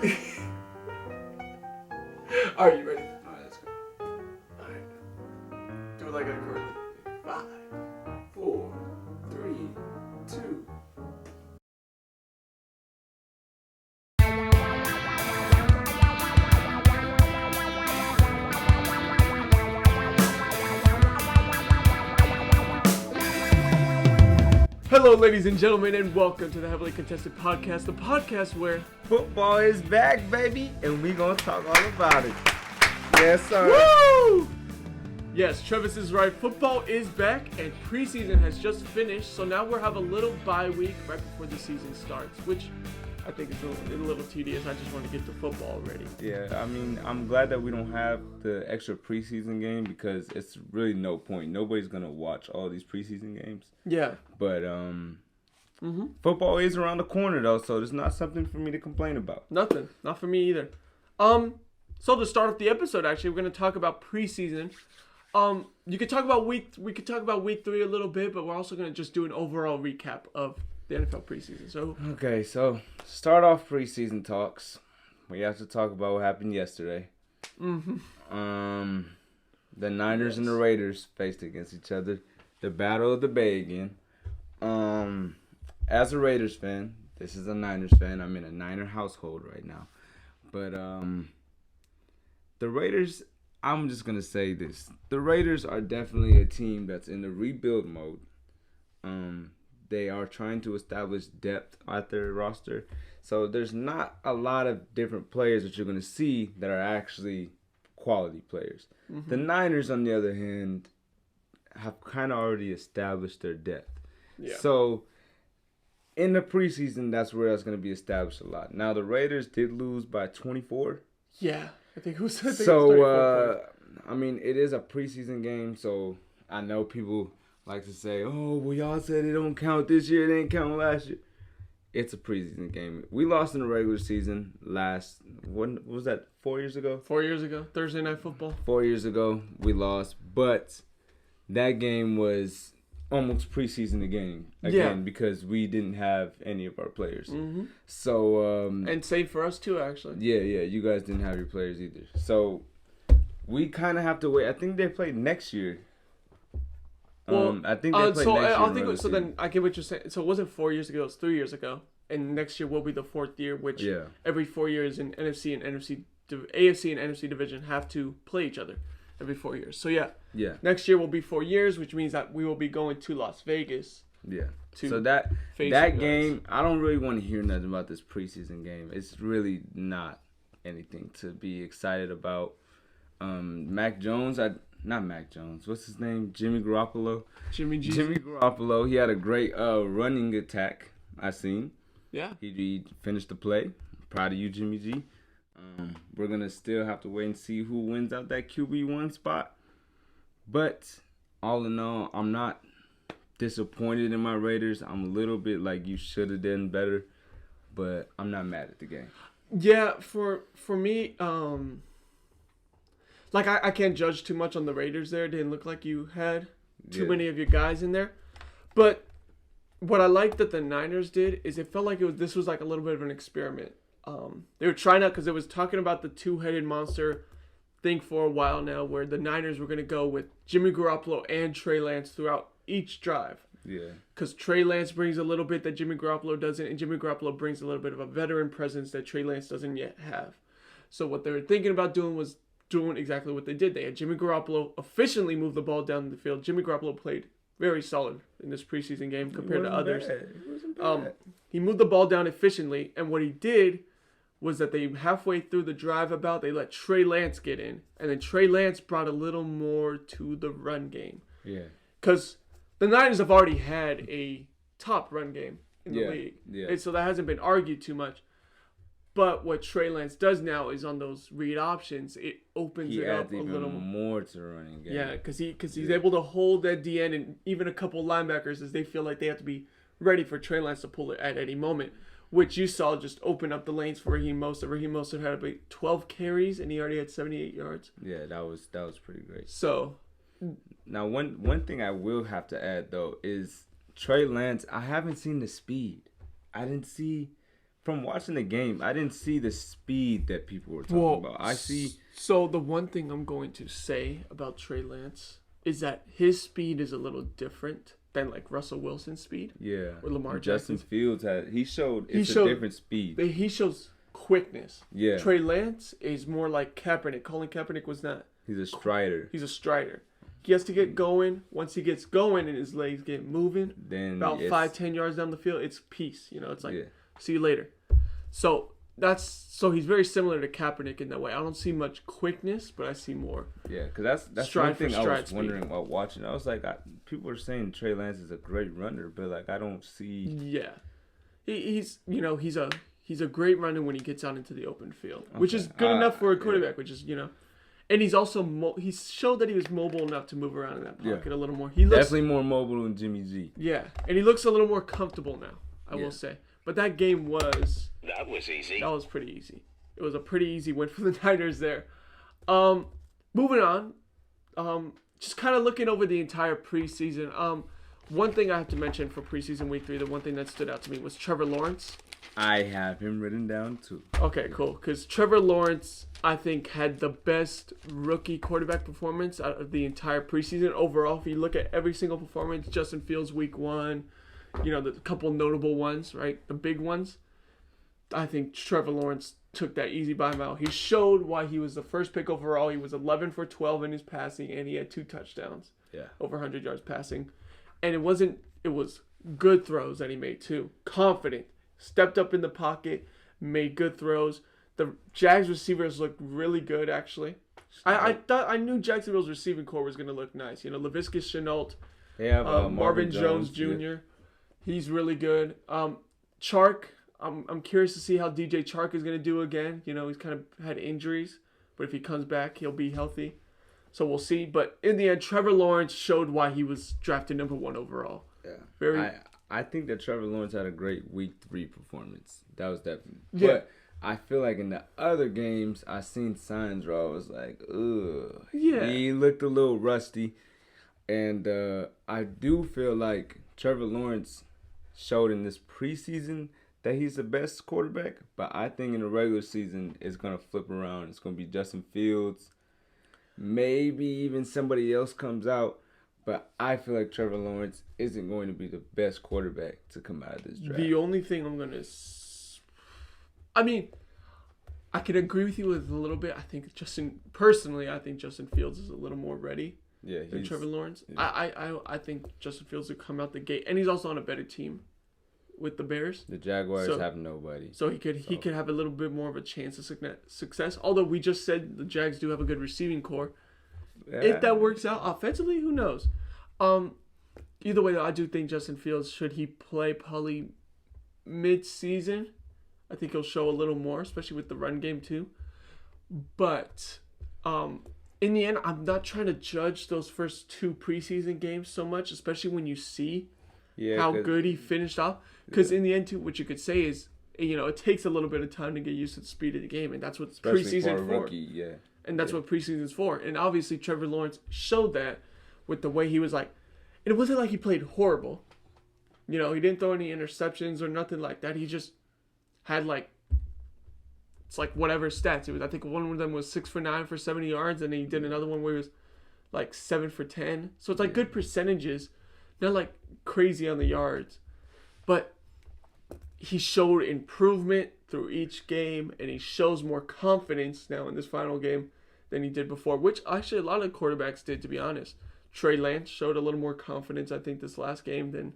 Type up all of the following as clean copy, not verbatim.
All right, you ready? All right, let's go. All right. Do it like a chord. 5, 4, 3, 2. Hello, ladies and gentlemen, and welcome to the Heavily Contested Podcast, the podcast where football is back, baby, and we gonna talk all about it. Yes, sir. Woo! Yes, Travis is right. Football is back, and preseason has just finished, so now we'll have a little bye week right before the season starts, which I think is a little tedious. I just want to get to football already. Yeah, I mean, I'm glad that we don't have the extra preseason game because it's really no point. Nobody's gonna watch all these preseason games. Yeah. But football is around the corner though, so there's not something for me to complain about. Nothing. Not for me either. So to start off the episode, actually, we're gonna talk about preseason. We could talk about week 3 a little bit, but we're also gonna just do an overall recap of the NFL preseason. So okay, so start off preseason talks. We have to talk about what happened yesterday. The Niners and the Raiders faced against each other. The Battle of the Bay again. As a Raiders fan, this is a Niners fan. I'm in a Niner household right now. But the Raiders, I'm just going to say this. The Raiders are definitely a team that's in the rebuild mode. They are trying to establish depth at their roster. So there's not a lot of different players that you're going to see that are actually quality players. The Niners, on the other hand, have kind of already established their depth. yeah. So in the preseason, that's where that's going to be established a lot. Now, the Raiders did lose by 24. Yeah, I think it was. So, I mean, it is a preseason game, so I know people like to say, oh, well, y'all said it don't count this year, it didn't count last year. It's a preseason game. We lost in the regular season what was that, 4 years ago? 4 years ago, Thursday Night Football. 4 years ago, we lost, but that game was almost preseason again because we didn't have any of our players. So and same for us too, actually. Yeah, you guys didn't have your players either. So we kind of have to wait. I think they play next year. Well, I think they play next year. So then I get what you're saying. So it wasn't 4 years ago; it was 3 years ago, and next year will be the 4th year. Which every 4 years in AFC and NFC division have to play each other every 4 years. So yeah. Next year will be 4 years, which means that we will be going to Las Vegas. Yeah. So that game, I don't really want to hear nothing about this preseason game. It's really not anything to be excited about. Not Mac Jones. What's his name? Jimmy Garoppolo. Jimmy Garoppolo. He had a great running attack. I seen. Yeah. He finished the play. Proud of you, Jimmy G. We're gonna still have to wait and see who wins out that QB1 spot. But all in all, I'm not disappointed in my Raiders. I'm a little bit like you should have done better, but I'm not mad at the game. Yeah, for me, like I can't judge too much on the Raiders there. It didn't look like you had too many of your guys in there. But what I liked that the Niners did is it felt like this was like a little bit of an experiment. They were trying out because it was talking about the two-headed monster thing for a while now, where the Niners were going to go with Jimmy Garoppolo and Trey Lance throughout each drive. Yeah. Because Trey Lance brings a little bit that Jimmy Garoppolo doesn't, and Jimmy Garoppolo brings a little bit of a veteran presence that Trey Lance doesn't yet have. So what they were thinking about doing was doing exactly what they did. They had Jimmy Garoppolo efficiently move the ball down the field. Jimmy Garoppolo played very solid in this preseason game compared to others. He wasn't bad. He moved the ball down efficiently, and what he did was that they halfway through the drive they let Trey Lance get in, and then Trey Lance brought a little more to the run game. Yeah. Because the Niners have already had a top run game in the league. Yeah. And so that hasn't been argued too much. But what Trey Lance does now is on those read options, it opens it up a little more to the running game. Yeah, because he's able to hold that DN and even a couple linebackers as they feel like they have to be ready for Trey Lance to pull it at any moment, which you saw just open up the lanes for Raheem Mostert. Raheem Mostert had about 12 carries and he already had 78 yards. Yeah, that was pretty great. So now one thing I will have to add though is Trey Lance. I haven't seen the speed. I didn't see from watching the game, I didn't see the speed that people were talking about. I see. So the one thing I'm going to say about Trey Lance is that his speed is a little different than like Russell Wilson's speed. Yeah. Or Lamar Justin Jackson's. Fields he showed a different speed. He shows quickness. Yeah. Trey Lance is more like Kaepernick. Colin Kaepernick was not. He's a strider. He's a strider. He has to get going. Once he gets going and his legs get moving, then about 5-10 yards down the field, it's peace. It's like, see you later. So he's very similar to Kaepernick in that way. I don't see much quickness, but I see more. Yeah, because that's one thing I was wondering while watching. I was like, people are saying Trey Lance is a great runner, but like I don't see. Yeah, he's a great runner when he gets out into the open field, which is good enough for a quarterback. Which is and he's also he showed that he was mobile enough to move around in that pocket a little more. He looks definitely more mobile than Jimmy G. Yeah, and he looks a little more comfortable now. I will say, but that game was easy. That was pretty easy. It was a pretty easy win for the Niners there. Moving on, just kind of looking over the entire preseason. One thing I have to mention for preseason week 3, the one thing that stood out to me was Trevor Lawrence. I have him written down too. Okay, cool. Because Trevor Lawrence, I think, had the best rookie quarterback performance out of the entire preseason overall. If you look at every single performance, Justin Fields week 1, the couple notable ones, right? The big ones. I think Trevor Lawrence took that easy by him out. He showed why he was the first pick overall. He was 11 for 12 in his passing, and he had 2 touchdowns. Yeah. Over 100 yards passing. And it was good throws that he made too. Confident. Stepped up in the pocket, made good throws. The Jags receivers looked really good, actually. I knew Jacksonville's receiving core was going to look nice. Laviska Shenault, they have Marvin Jones Jr. Yeah. He's really good. Chark, I'm curious to see how DJ Chark is going to do again. He's kind of had injuries, but if he comes back, he'll be healthy. So we'll see. But in the end, Trevor Lawrence showed why he was drafted number 1 overall. Yeah. I think that Trevor Lawrence had a great week 3 performance. That was definitely. Yeah. But I feel like in the other games, I seen signs where I was like, ugh. Yeah. He looked a little rusty. And I do feel like Trevor Lawrence showed in this preseason that he's the best quarterback. But I think in the regular season, it's going to flip around. It's going to be Justin Fields. Maybe even somebody else comes out. But I feel like Trevor Lawrence isn't going to be the best quarterback to come out of this draft. The only thing I'm going to... I could agree with you with a little bit. I think Justin Fields is a little more ready than Trevor Lawrence. Yeah. I think Justin Fields will come out the gate. And he's also on a better team with the Bears. The Jaguars have nobody. So he could have a little bit more of a chance of success. Although we just said the Jags do have a good receiving core. Yeah. If that works out offensively, who knows? Either way, though, I do think Justin Fields, should he play probably mid-season, I think he'll show a little more, especially with the run game too. But in the end, I'm not trying to judge those first 2 preseason games so much, especially when you see how good he finished off. Because in the end, too, what you could say is, it takes a little bit of time to get used to the speed of the game, and that's what preseason for. Rookie, And that's what preseason's for. And obviously, Trevor Lawrence showed that with the way he was like. It wasn't like he played horrible. He didn't throw any interceptions or nothing like that. He just had it's like whatever stats it was. I think one of them was 6 for 9 for 70 yards, and then he did another one where he was like 7 for 10. So it's like good percentages, not like crazy on the yards. But he showed improvement through each game, and he shows more confidence now in this final game than he did before, which actually a lot of quarterbacks did, to be honest. Trey Lance showed a little more confidence, I think, this last game than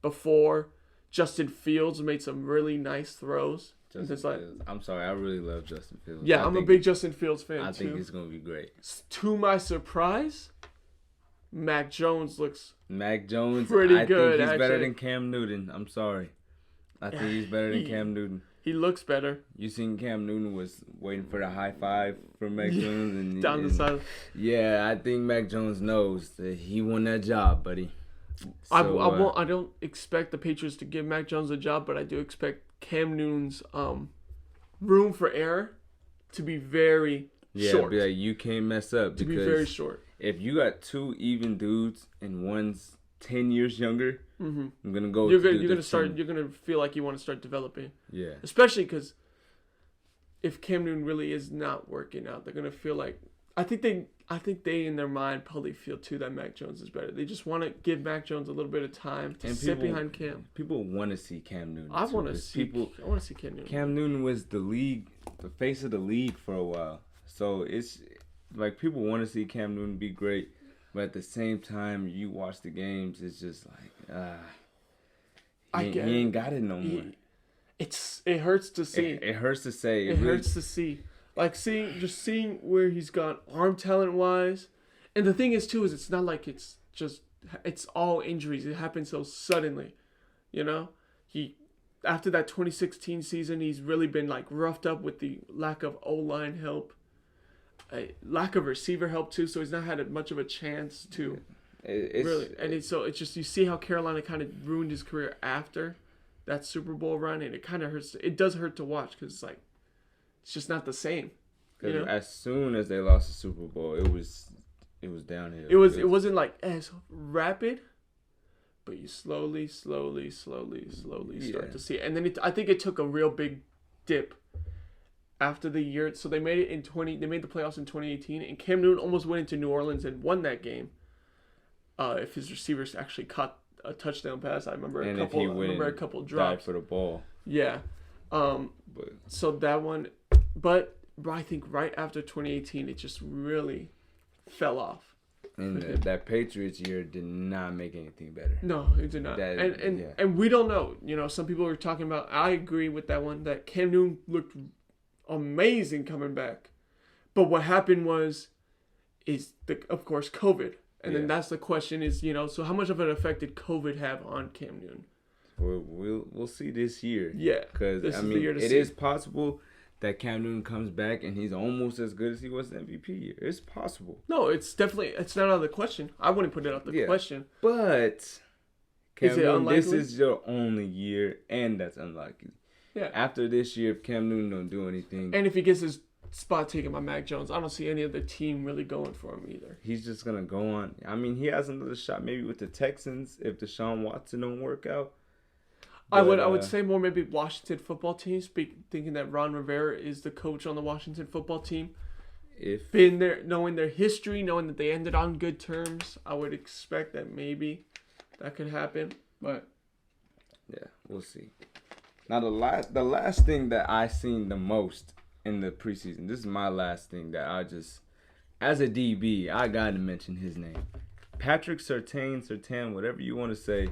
before. Justin Fields made some really nice throws. I'm sorry, I really love Justin Fields. Yeah, I'm a big Justin Fields fan, I think it's going to be great. To my surprise, Mac Jones pretty good, I think he's better actually. than Cam Newton. I'm sorry. I think he's better than Cam Newton. He looks better. You seen Cam Newton was waiting for the high five from Mac Jones and down the side. Yeah, I think Mac Jones knows that he won that job, buddy. So, I don't expect the Patriots to give Mac Jones a job, but I do expect Cam Newton's room for error to be very short. Yeah, you can't mess up. To be very short. If you got 2 even dudes and one's 10 years younger, I'm gonna go. You're gonna feel like you want to start developing. Yeah. Especially because if Cam Newton really is not working out, they're gonna feel like I think they in their mind probably feel too that Mac Jones is better. They just want to give Mac Jones a little bit of time to sit behind Cam. People want to see Cam Newton. I want to see Cam Newton. Cam Newton was the face of the league for a while. So it's like people want to see Cam Newton be great, but at the same time, you watch the games, it's just like he ain't got it no more. It hurts to see. It hurts to say. It really hurts to see. Like seeing where he's gone arm talent wise, and the thing is too is it's not like it's all injuries. It happened so suddenly, you know. After that 2016 season, he's really been like roughed up with the lack of O-line help, lack of receiver help too. So he's not had much of a chance to really. And it's just you see how Carolina kind of ruined his career after that Super Bowl run, and it kind of hurts. It does hurt to watch because it's like. It's just not the same. Because as soon as they lost the Super Bowl, it was downhill. It wasn't like as rapid, but you slowly start to see it. And then I think it took a real big dip after the year. So they made it They made the playoffs in 2018, and Cam Newton almost went into New Orleans and won that game. If his receivers actually caught a touchdown pass, I remember a couple drops died for the ball. Yeah. So that one. But I think right after 2018, it just really fell off. And that Patriots year did not make anything better. No, it did not. And we don't know. You know, some people were talking about. I agree with that one. That Cam Newton looked amazing coming back, but what happened is of course COVID, and then that's the question is so how much of an effect did COVID have on Cam Newton? We'll see this year. Yeah, because it is possible that Cam Newton comes back and he's almost as good as he was in MVP year. It's possible. No, it's not out of the question. I wouldn't put it out the question. But Cam Newton, unlikely? This is your only year, and that's unlikely. Yeah. After this year, if Cam Newton don't do anything, and if he gets his spot taken by Mac Jones, I don't see any other team really going for him either. He's just gonna go on. I mean, he has another shot maybe with the Texans if Deshaun Watson don't work out. But, I would say more maybe Washington football team. Thinking that Ron Rivera is the coach on the Washington football team. If been there, knowing their history, knowing that they ended on good terms, I would expect that maybe that could happen. But yeah, we'll see. Now the last thing that I seen the most in the preseason. This is my last thing that I just, as a DB, I gotta mention his name, Patrick Surtain, whatever you want to say.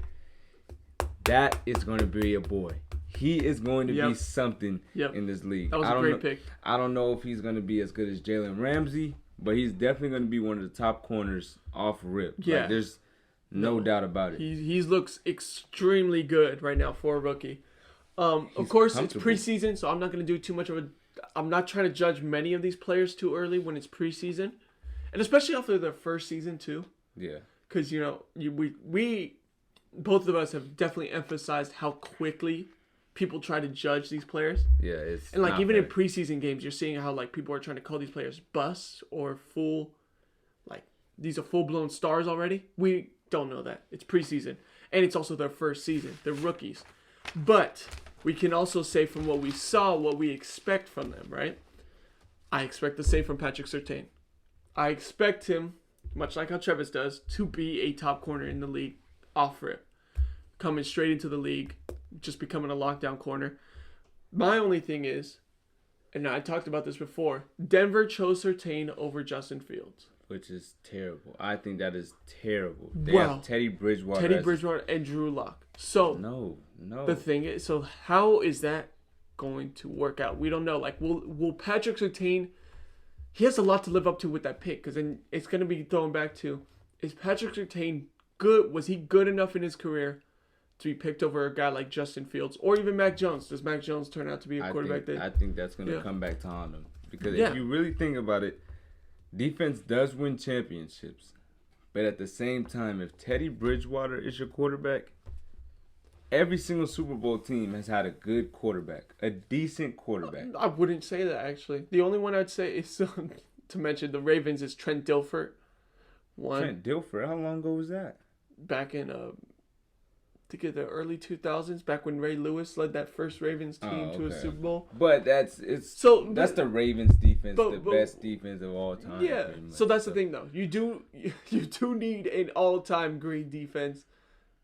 That is going to be a boy. He is going to be something in this league. That was a great pick. I don't know if he's going to be as good as Jalen Ramsey, but he's definitely going to be one of the top corners off rip. Yeah. Like, there's no doubt about it. He looks extremely good right now for a rookie. Of course, it's preseason, so I'm not going to do too much of I'm not trying to judge many of these players too early when it's preseason. And especially after their first season, too. Yeah. Because, we both of us have definitely emphasized how quickly people try to judge these players. Yeah, it's and like even in preseason games, you're seeing how like people are trying to call these players busts or these are full-blown stars already. We don't know that. It's preseason, and it's also their first season. They're rookies, but we can also say from what we saw, what we expect from them. Right? I expect the same from Patrick Surtain. I expect him, much like how Trev does, to be a top corner in the league. Off rip, coming straight into the league, just becoming a lockdown corner. My only thing is, and I talked about this before, Denver chose Surtain over Justin Fields. Which is terrible. I think that is terrible. They have Teddy Bridgewater and Drew Lock. So no. The thing is, so how is that going to work out? We don't know. Like, will Patrick Surtain? He has a lot to live up to with that pick, because then it's going to be thrown back to, is Patrick Surtain good? Was he good enough in his career to be picked over a guy like Justin Fields or even Mac Jones? Does Mac Jones turn out to be a quarterback I think that's going to come back to haunt him. Because if you really think about it, defense does win championships. But at the same time, if Teddy Bridgewater is your quarterback, every single Super Bowl team has had a good quarterback, a decent quarterback. I wouldn't say that, actually. The only one I'd say is, to mention the Ravens, is Trent Dilfer. Trent Dilfer? How long ago was that? back in I think in the early 2000s, back when Ray Lewis led that first Ravens team to a Super Bowl. But that's the Ravens defense, the best defense of all time. Yeah. So that's the thing, though. You do need an all-time great defense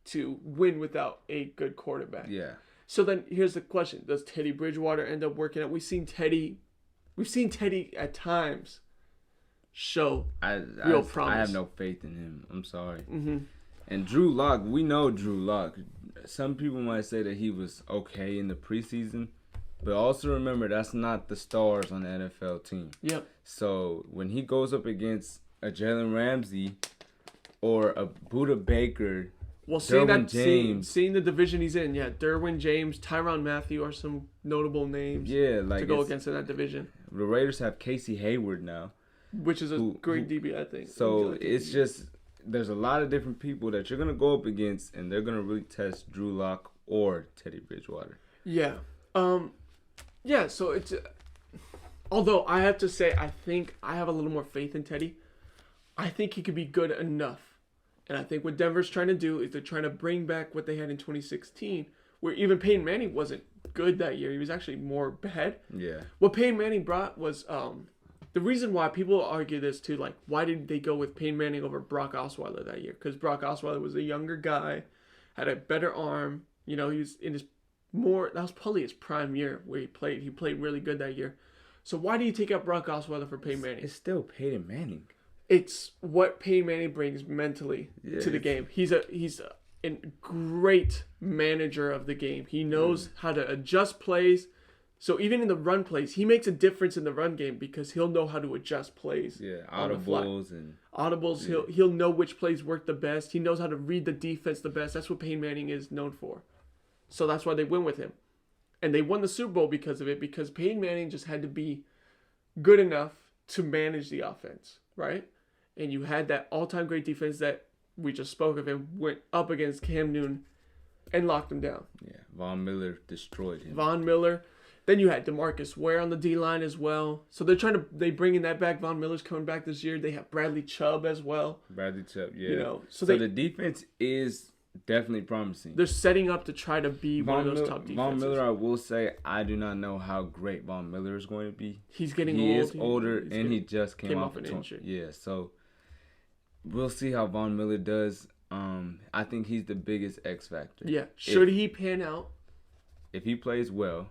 to win without a good quarterback. Yeah. So then here's the question: does Teddy Bridgewater end up working out? We've seen Teddy at times show real promise. I have no faith in him. I'm sorry. Mm-hmm. And Drew Lock, we know Drew Lock. Some people might say that he was okay in the preseason, but also remember that's not the stars on the NFL team. Yep. So when he goes up against a Jalen Ramsey or a Budda Baker, seeing the division he's in, Derwin James, Tyrann Mathieu are some notable names. Yeah, to go against in that division. The Raiders have Casey Hayward now, which is a great DB, I think. So it's just. There's a lot of different people that you're going to go up against, and they're going to really test Drew Lock or Teddy Bridgewater. Yeah. So it's... although I have to say, I think I have a little more faith in Teddy. I think he could be good enough. And I think what Denver's trying to do is they're trying to bring back what they had in 2016, where even Peyton Manning wasn't good that year. He was actually more bad. Yeah. What Peyton Manning brought was... the reason why people argue this too, like, why did they go with Peyton Manning over Brock Osweiler that year? Because Brock Osweiler was a younger guy, had a better arm. You know, he was in his that was probably his prime year where he played. He played really good that year. So why do you take out Brock Osweiler for Peyton Manning? It's still Peyton Manning. It's what Peyton Manning brings mentally to the game. He's a great manager of the game. He knows how to adjust plays. So even in the run plays, he makes a difference in the run game because he'll know how to adjust plays. Yeah, audibles. Yeah. He'll know which plays work the best. He knows how to read the defense the best. That's what Peyton Manning is known for. So that's why they win with him. And they won the Super Bowl because of it, because Peyton Manning just had to be good enough to manage the offense, right? And you had that all-time great defense that we just spoke of and went up against Cam Newton and locked him down. Yeah, Von Miller destroyed him. Von Miller. Then you had DeMarcus Ware on the D-line as well. So they bringing that back. Von Miller's coming back this year. They have Bradley Chubb as well. Bradley Chubb, yeah. You know, so the defense is definitely promising. They're setting up to try to be one of those top defenses. Von Miller, I will say, I do not know how great Von Miller is going to be. He's getting old. He is older, and he just came off an injury. Yeah, so we'll see how Von Miller does. I think he's the biggest X factor. Yeah. Should he pan out? If he plays well,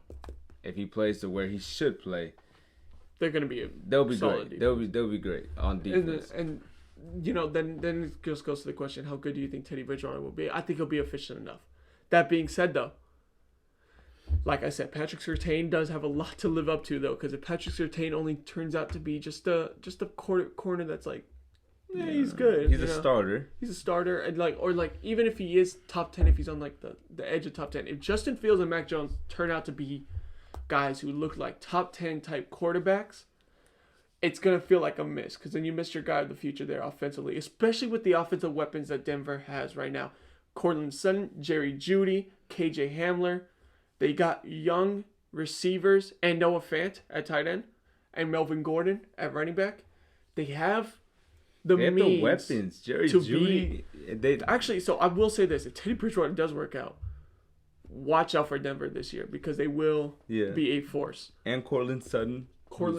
if he plays to where he should play, they're going to be they'll be great. Defense. They'll be great on defense. And you know, then it just goes to the question: how good do you think Teddy Bridgewater will be? I think he'll be efficient enough. That being said, though, like I said, Patrick Surtain does have a lot to live up to, though, because if Patrick Surtain only turns out to be just a corner that's like, he's good. He's a starter. He's a starter, and even if he is top 10, if he's on like the edge of top 10, if Justin Fields and Mac Jones turn out to be guys who look like top 10 type quarterbacks, it's going to feel like a miss, because then you miss your guy of the future there offensively, especially with the offensive weapons that Denver has right now. Cortland Sutton, Jerry Jeudy, KJ Hamler. They got young receivers and Noah Fant at tight end and Melvin Gordon at running back. They have the weapons. Jerry Jeudy. Actually, so I will say this. If Teddy Bridgewater does work out, watch out for Denver this year, because they will be a force. And Cortland Sutton.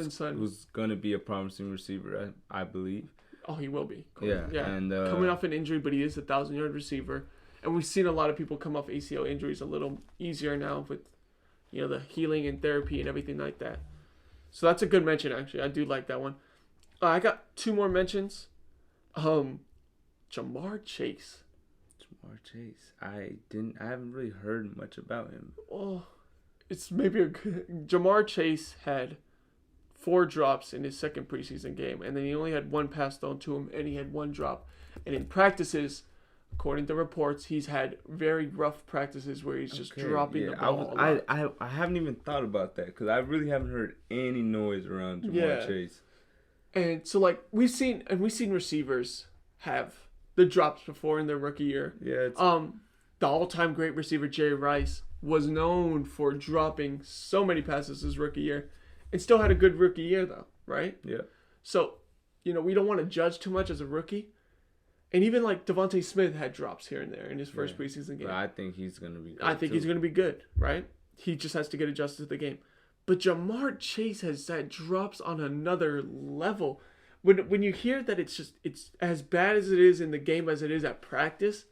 Sutton, who's going to be a promising receiver, I believe. Oh, he will be. Yeah. And coming off an injury, but he is a 1,000-yard receiver. And we've seen a lot of people come off ACL injuries a little easier now with, the healing and therapy and everything like that. So that's a good mention, actually. I do like that one. I got two more mentions. Jamar Chase. Jamar Chase. I haven't really heard much about him. Oh, it's maybe a good... Jamar Chase had 4 drops in his second preseason game, and then he only had 1 pass thrown to him, and he had 1 drop. And in practices, according to reports, he's had very rough practices where he's just dropping the ball. I haven't even thought about that, because I really haven't heard any noise around Jamar Chase. And so, we've seen receivers have the drops before in their rookie year. Yeah. The all-time great receiver Jerry Rice was known for dropping so many passes his rookie year, and still had a good rookie year though, right? Yeah. So, we don't want to judge too much as a rookie. And even like Devontae Smith had drops here and there in his first preseason game. But I think he's going to be good. I think he's going to be good, right? He just has to get adjusted to the game. But Jamar Chase has had drops on another level. When you hear that it's as bad as it is in the game as it is at practice,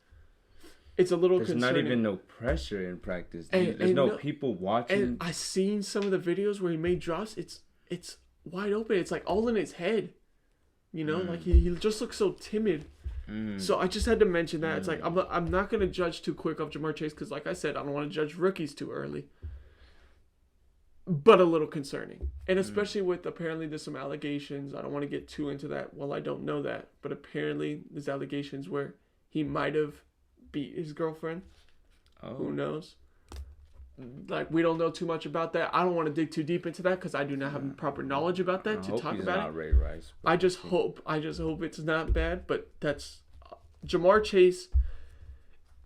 it's a little concerning. There's not even no pressure in practice. There's no people watching. And I've seen some of the videos where he made drops. It's wide open. It's like all in his head. You know, like he just looks so timid. So I just had to mention that. It's like I'm not going to judge too quick off Jamar Chase because, like I said, I don't want to judge rookies too early. But a little concerning. And especially with apparently there's some allegations. I don't want to get too into that. Well, I don't know that. But apparently there's allegations where he might have beat his girlfriend. Oh. Who knows? Like, we don't know too much about that. I don't want to dig too deep into that because I do not have proper knowledge about that to talk about it. Ray Rice, I just hope it's not bad. But that's Jamar Chase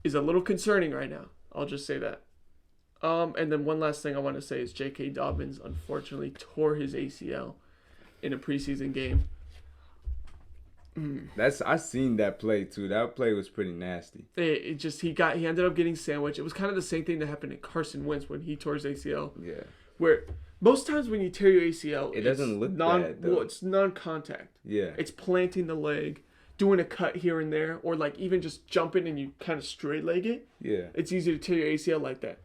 is a little concerning right now. I'll just say that. And then one last thing I want to say is J.K. Dobbins unfortunately tore his ACL in a preseason game. I seen that play too. That play was pretty nasty. He ended up getting sandwiched. It was kind of the same thing that happened to Carson Wentz when he tore his ACL. Yeah. Where most times when you tear your ACL, it doesn't look bad though. Well, it's non-contact. Yeah. It's planting the leg, doing a cut here and there, or like even just jumping and you kind of straight leg it. Yeah. It's easy to tear your ACL like that.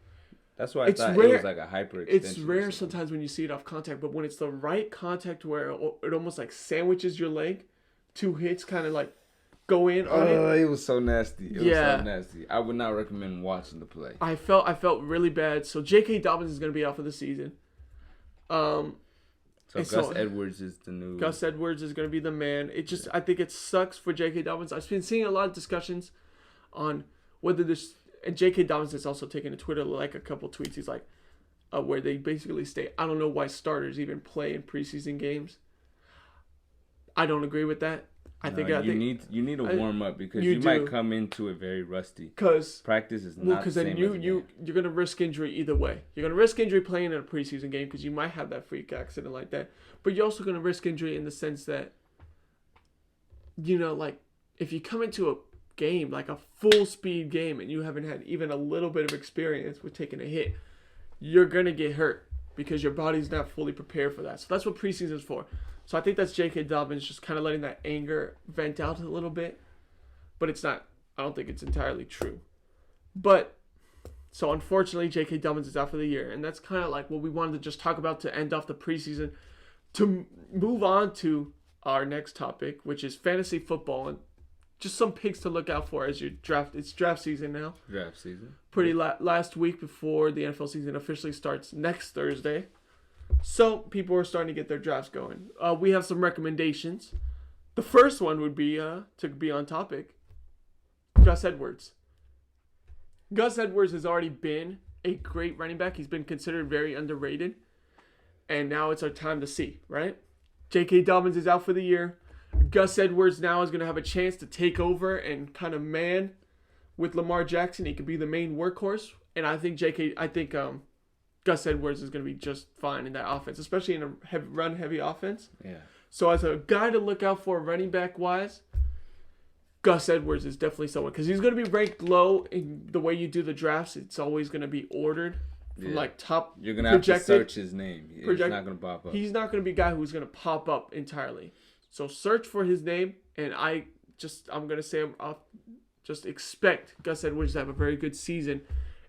That's why I thought it was like a hyperextension. It's rare sometimes when you see it off contact, but when it's the right contact where it almost like sandwiches your leg, 2 hits kind of like go in on it. It was so nasty. It was so nasty. I would not recommend watching the play. I felt really bad. So J.K. Dobbins is going to be out for the season. So Gus Edwards is the new. Gus Edwards is going to be the man. I think it sucks for J.K. Dobbins. I've been seeing a lot of discussions on whether this. And J.K. Dobbins has also taken to Twitter like a couple tweets. He's like, where they basically state, I don't know why starters even play in preseason games. I don't agree with that. I think you need to warm up because you might come into it very rusty. Because practice is not the same. Because then you're gonna risk injury either way. You're gonna risk injury playing in a preseason game because you might have that freak accident like that. But you're also gonna risk injury in the sense that, you know, like if you come into a game, like a full speed game, and you haven't had even a little bit of experience with taking a hit, you're gonna get hurt because your body's not fully prepared for that. So that's what preseason is for. So I think that's J.K. Dobbins just kind of letting that anger vent out a little bit, but it's not. I don't think it's entirely true. But so unfortunately, J.K. Dobbins is out for the year, and that's kind of like what we wanted to just talk about to end off the preseason. To move on to our next topic, which is fantasy football and just some picks to look out for as you draft. It's draft season now. Draft season. Pretty last week before the NFL season officially starts next Thursday. So people are starting to get their drafts going. We have some recommendations. The first one would be, to be on topic, Gus Edwards. Gus Edwards has already been a great running back. He's been considered very underrated. And now it's our time to see, right? J.K. Dobbins is out for the year. Gus Edwards now is going to have a chance to take over and kind of man with Lamar Jackson. He could be the main workhorse. And I think Gus Edwards is going to be just fine in that offense, especially in a run-heavy offense. Yeah. So as a guy to look out for running back-wise, Gus Edwards is definitely someone. Because he's going to be ranked low in the way you do the drafts. It's always going to be ordered from like top You're going to have to search his name. He's not going to pop up. He's not going to be a guy who's going to pop up entirely. So search for his name, and I'm going to say just expect Gus Edwards to have a very good season.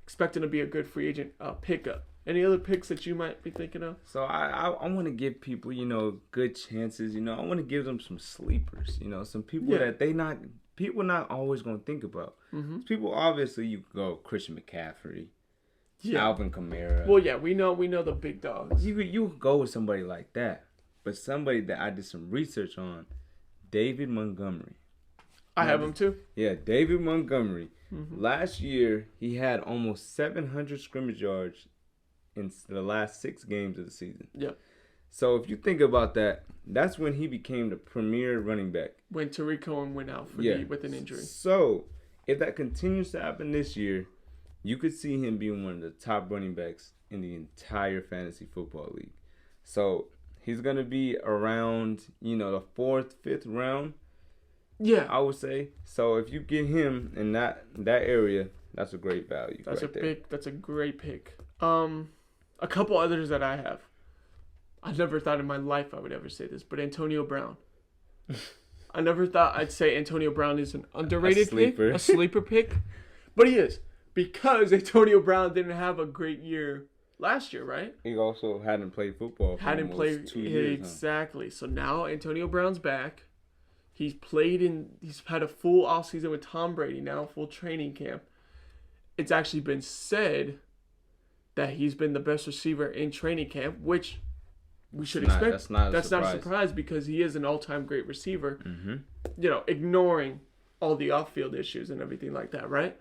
Expect him to be a good free agent pickup. Any other picks that you might be thinking of? So I want to give people, good chances. I want to give them some sleepers. Some people that people not always going to think about. Mm-hmm. People, obviously, you could go Christian McCaffrey, Alvin Kamara. Well, yeah, we know the big dogs. You could go with somebody like that. But somebody that I did some research on, David Montgomery. I have him too. Yeah, David Montgomery. Mm-hmm. Last year, he had almost 700 scrimmage yards in the last 6 games of the season. Yeah. So if you think about that, that's when he became the premier running back. When Tariq Cohen went out with an injury. So if that continues to happen this year, you could see him being one of the top running backs in the entire fantasy football league. So he's going to be around, the 4th, 5th round. Yeah. I would say. So if you get him in that area, that's a great value. That's a great pick. A couple others that I have. I never thought in my life I would ever say this, but Antonio Brown. I never thought I'd say Antonio Brown is an underrated pick, a sleeper pick, but he is because Antonio Brown didn't have a great year last year, right? He also hadn't played football for almost 2 years. Exactly. So now Antonio Brown's back. He's had a full offseason with Tom Brady now, full training camp. It's actually been said that he's been the best receiver in training camp, which we should expect. That's not a surprise because he is an all-time great receiver. Mm-hmm. Ignoring all the off-field issues and everything like that, right?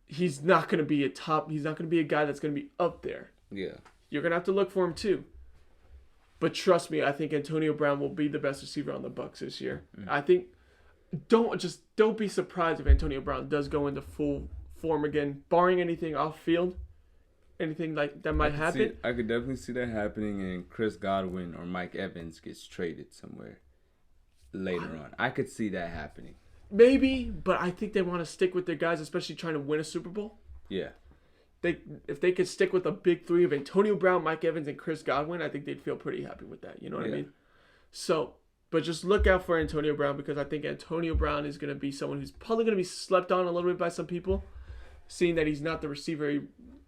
He's not going to be he's not going to be a guy that's going to be up there. Yeah. You're going to have to look for him too. But trust me, I think Antonio Brown will be the best receiver on the Bucs this year. Mm-hmm. I think don't be surprised if Antonio Brown does go into full form again, barring anything off-field. Anything like that might happen. I could definitely see that happening, and Chris Godwin or Mike Evans gets traded somewhere later on. I could see that happening. Maybe, but I think they want to stick with their guys, especially trying to win a Super Bowl. Yeah. If they could stick with a big three of Antonio Brown, Mike Evans, and Chris Godwin, I think they'd feel pretty happy with that. You know what I mean? So, but just look out for Antonio Brown because I think Antonio Brown is going to be someone who's probably going to be slept on a little bit by some people, seeing that he's not the receiver.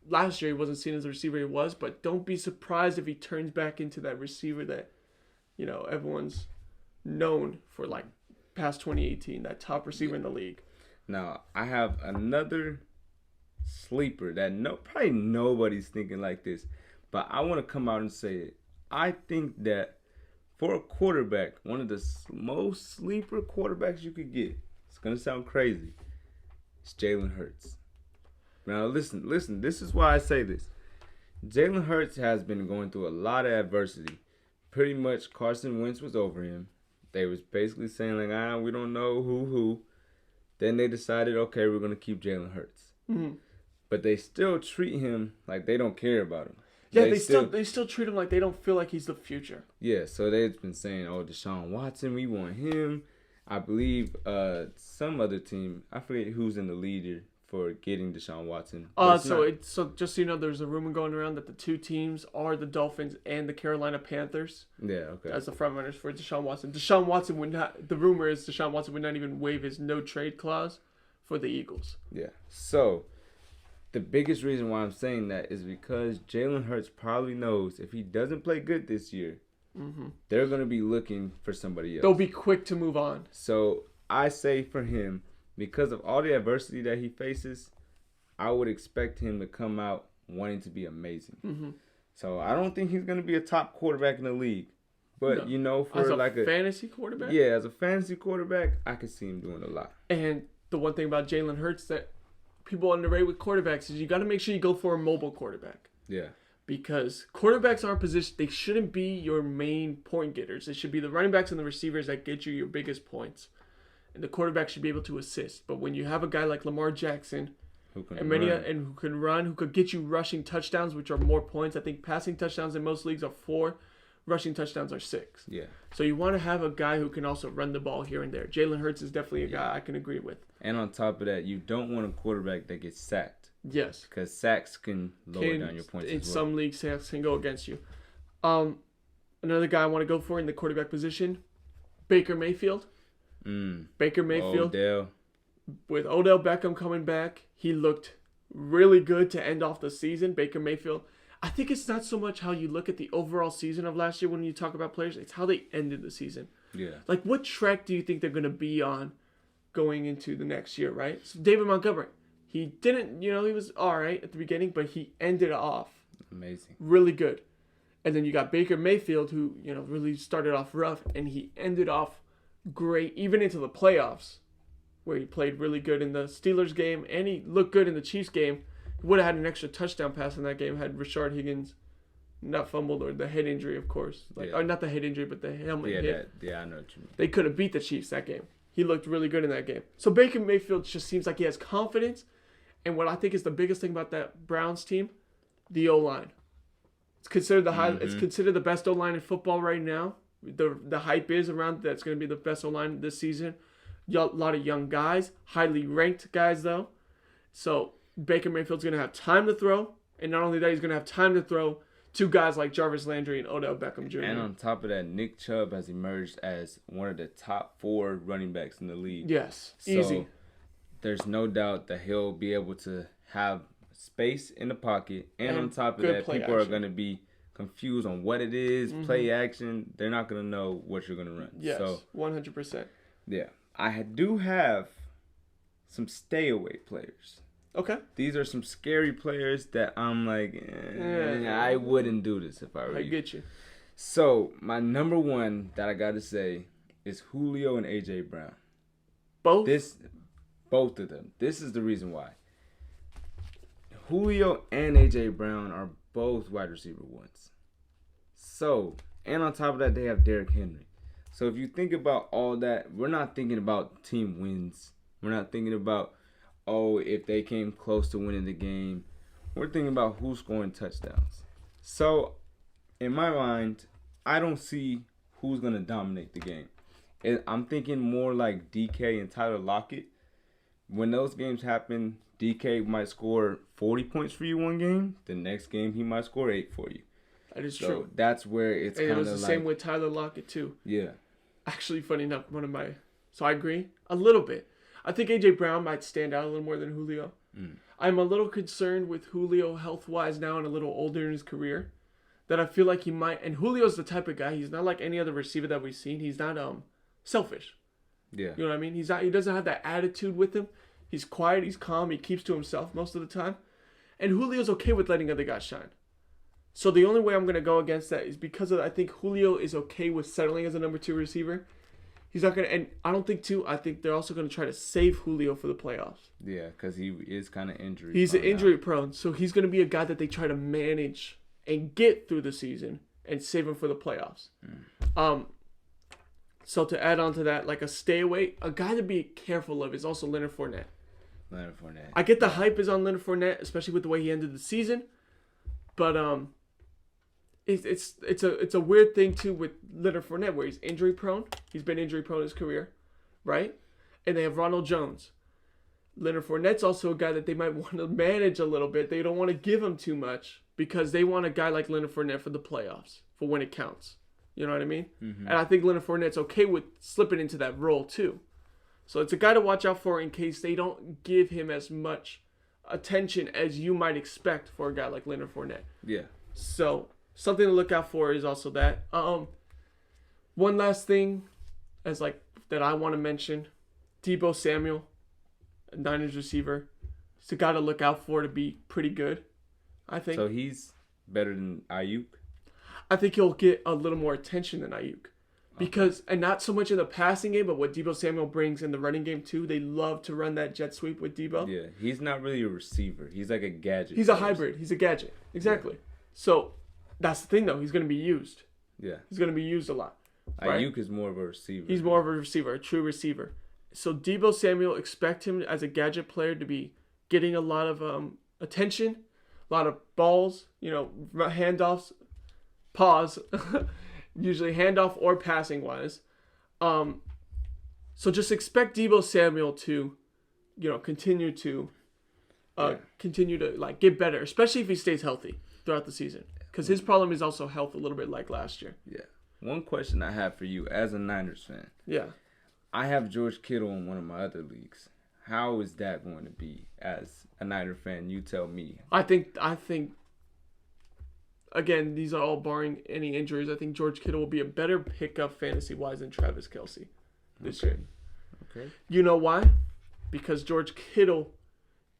Last year he wasn't seen as the receiver he was, but don't be surprised if he turns back into that receiver that, everyone's known for like past 2018, that top receiver in the league. Now, I have another sleeper that probably nobody's thinking like this, but I want to come out and say it. I think that for a quarterback, one of the most sleeper quarterbacks you could get, it's going to sound crazy, it's Jalen Hurts. Now, listen, this is why I say this. Jalen Hurts has been going through a lot of adversity. Pretty much Carson Wentz was over him. They was basically saying, like, we don't know who. Then they decided, okay, we're going to keep Jalen Hurts. Mm-hmm. But they still treat him like they don't care about him. Yeah, they still treat him like they don't feel like he's the future. Yeah, so they've been saying, Deshaun Watson, we want him. I believe some other team, I forget who's in the leader for getting Deshaun Watson. So just so you know, there's a rumor going around that the two teams are the Dolphins and the Carolina Panthers. Yeah, okay. As the front runners for Deshaun Watson. Deshaun Watson would not. The rumor is Deshaun Watson would not even waive his no trade clause for the Eagles. Yeah. So the biggest reason why I'm saying that is because Jalen Hurts probably knows if he doesn't play good this year, they're going to be looking for somebody else. They'll be quick to move on. So I say for him, because of all the adversity that he faces, I would expect him to come out wanting to be amazing. Mm-hmm. So I don't think he's going to be a top quarterback in the league. But, for as like a fantasy quarterback? Yeah, as a fantasy quarterback, I could see him doing a lot. And the one thing about Jalen Hurts that people underrate with quarterbacks is you got to make sure you go for a mobile quarterback. Yeah. Because quarterbacks are positioned, they shouldn't be your main point getters. They should be the running backs and the receivers that get you your biggest points. And the quarterback should be able to assist. But when you have a guy like Lamar Jackson who can run, who could get you rushing touchdowns, which are more points. I think passing touchdowns in most leagues are 4. Rushing touchdowns are 6. Yeah. So you want to have a guy who can also run the ball here and there. Jalen Hurts is definitely a guy I can agree with. And on top of that, you don't want a quarterback that gets sacked. Yes. Because sacks can lower down your points in some leagues, sacks can go against you. Another guy I want to go for in the quarterback position, Baker Mayfield. Baker Mayfield. Odell. With Odell Beckham coming back, he looked really good to end off the season. Baker Mayfield. I think it's not so much how you look at the overall season of last year when you talk about players. It's how they ended the season. Yeah. Like, what track do you think they're going to be on going into the next year, right? So David Montgomery, he didn't, he was all right at the beginning, but he ended off amazing. Really good. And then you got Baker Mayfield, who, really started off rough, and he ended off great, even into the playoffs, where he played really good in the Steelers game, and he looked good in the Chiefs game. He would have had an extra touchdown pass in that game had Rashard Higgins not fumbled or the head injury, of course. Or not the head injury, but the helmet hit. I know what you mean. They could have beat the Chiefs that game. He looked really good in that game. So Baker Mayfield just seems like he has confidence. And what I think is the biggest thing about that Browns team, the O-line. It's considered It's considered the best O-line in football right now. the hype is around that's going to be the best O-line this season. A lot of young guys, highly ranked guys though. So Baker Mayfield's going to have time to throw, and not only that, he's going to have time to throw to guys like Jarvis Landry and Odell Beckham Jr. And on top of that, Nick Chubb has emerged as one of the top 4 running backs in the league. Yes, so easy. There's no doubt that he'll be able to have space in the pocket, and on top of that, people are going to be confused on what it is, play action. They're not going to know what you're going to run. Yes, so 100%. Yeah. I do have some stay-away players. Okay. These are some scary players that I'm like, I wouldn't do this if I were you. I get you. So, my number one that I got to say is Julio and A.J. Brown. Both of them. This is the reason why. Julio and A.J. Brown are both wide receiver ones. So, and on top of that, they have Derrick Henry. So if you think about all that, we're not thinking about team wins. We're not thinking about, if they came close to winning the game. We're thinking about who's scoring touchdowns. So, in my mind, I don't see who's going to dominate the game. I'm thinking more like DK and Tyler Lockett. When those games happen, DK might score 40 points for you one game. The next game, he might score 8 for you. That is true. That's where it's kind of like... it was the same with Tyler Lockett, too. Yeah. Actually, funny enough, so I agree a little bit. I think A.J. Brown might stand out a little more than Julio. I'm a little concerned with Julio health-wise now and a little older in his career. That I feel like he might... And Julio's the type of guy, he's not like any other receiver that we've seen. He's not selfish. Yeah. You know what I mean? He doesn't have that attitude with him. He's quiet, he's calm, he keeps to himself most of the time. And Julio's okay with letting other guys shine. So the only way I'm going to go against that is because I think Julio is okay with settling as a number 2 receiver. He's not going to, and I don't think I think they're also going to try to save Julio for the playoffs. Yeah, because he is kind of injury. He's injury prone, so he's going to be a guy that they try to manage and get through the season and save him for the playoffs. So to add on to that, like a stay away, a guy to be careful of is also Leonard Fournette. I get the hype is on Leonard Fournette, especially with the way he ended the season, but it's a weird thing too with Leonard Fournette where he's injury prone. He's been injury prone his career, right? And they have Ronald Jones. Leonard Fournette's also a guy that they might want to manage a little bit. They don't want to give him too much because they want a guy like Leonard Fournette for the playoffs, for when it counts. You know what I mean? Mm-hmm. And I think Leonard Fournette's okay with slipping into that role too. So it's a guy to watch out for in case they don't give him as much attention as you might expect for a guy like Leonard Fournette. Yeah. So something to look out for is also that. One last thing that I want to mention, Deebo Samuel, Niners receiver. He's a guy to look out for to be pretty good, I think. So he's better than Ayuk? I think he'll get a little more attention than Ayuk. Because, and not so much in the passing game, but what Deebo Samuel brings in the running game too. They love to run that jet sweep with Deebo. Yeah, he's not really a receiver. He's like a gadget. He's a hybrid. He's a gadget. Exactly. Yeah. So, that's the thing though. He's going to be used. Yeah. He's going to be used a lot. Right? Ayuk is more of a receiver. He's more of a receiver, a true receiver. So, Deebo Samuel, expect him as a gadget player to be getting a lot of attention, a lot of balls, handoffs, pause, usually handoff or passing wise. So just expect Deebo Samuel to, continue to get better, especially if he stays healthy throughout the season. Because his problem is also health, a little bit like last year. Yeah. One question I have for you as a Niners fan. Yeah. I have George Kittle in one of my other leagues. How is that going to be as a Niner fan? You tell me. I think. Again, these are all barring any injuries. I think George Kittle will be a better pickup fantasy-wise than Travis Kelce this year. Okay. You know why? Because George Kittle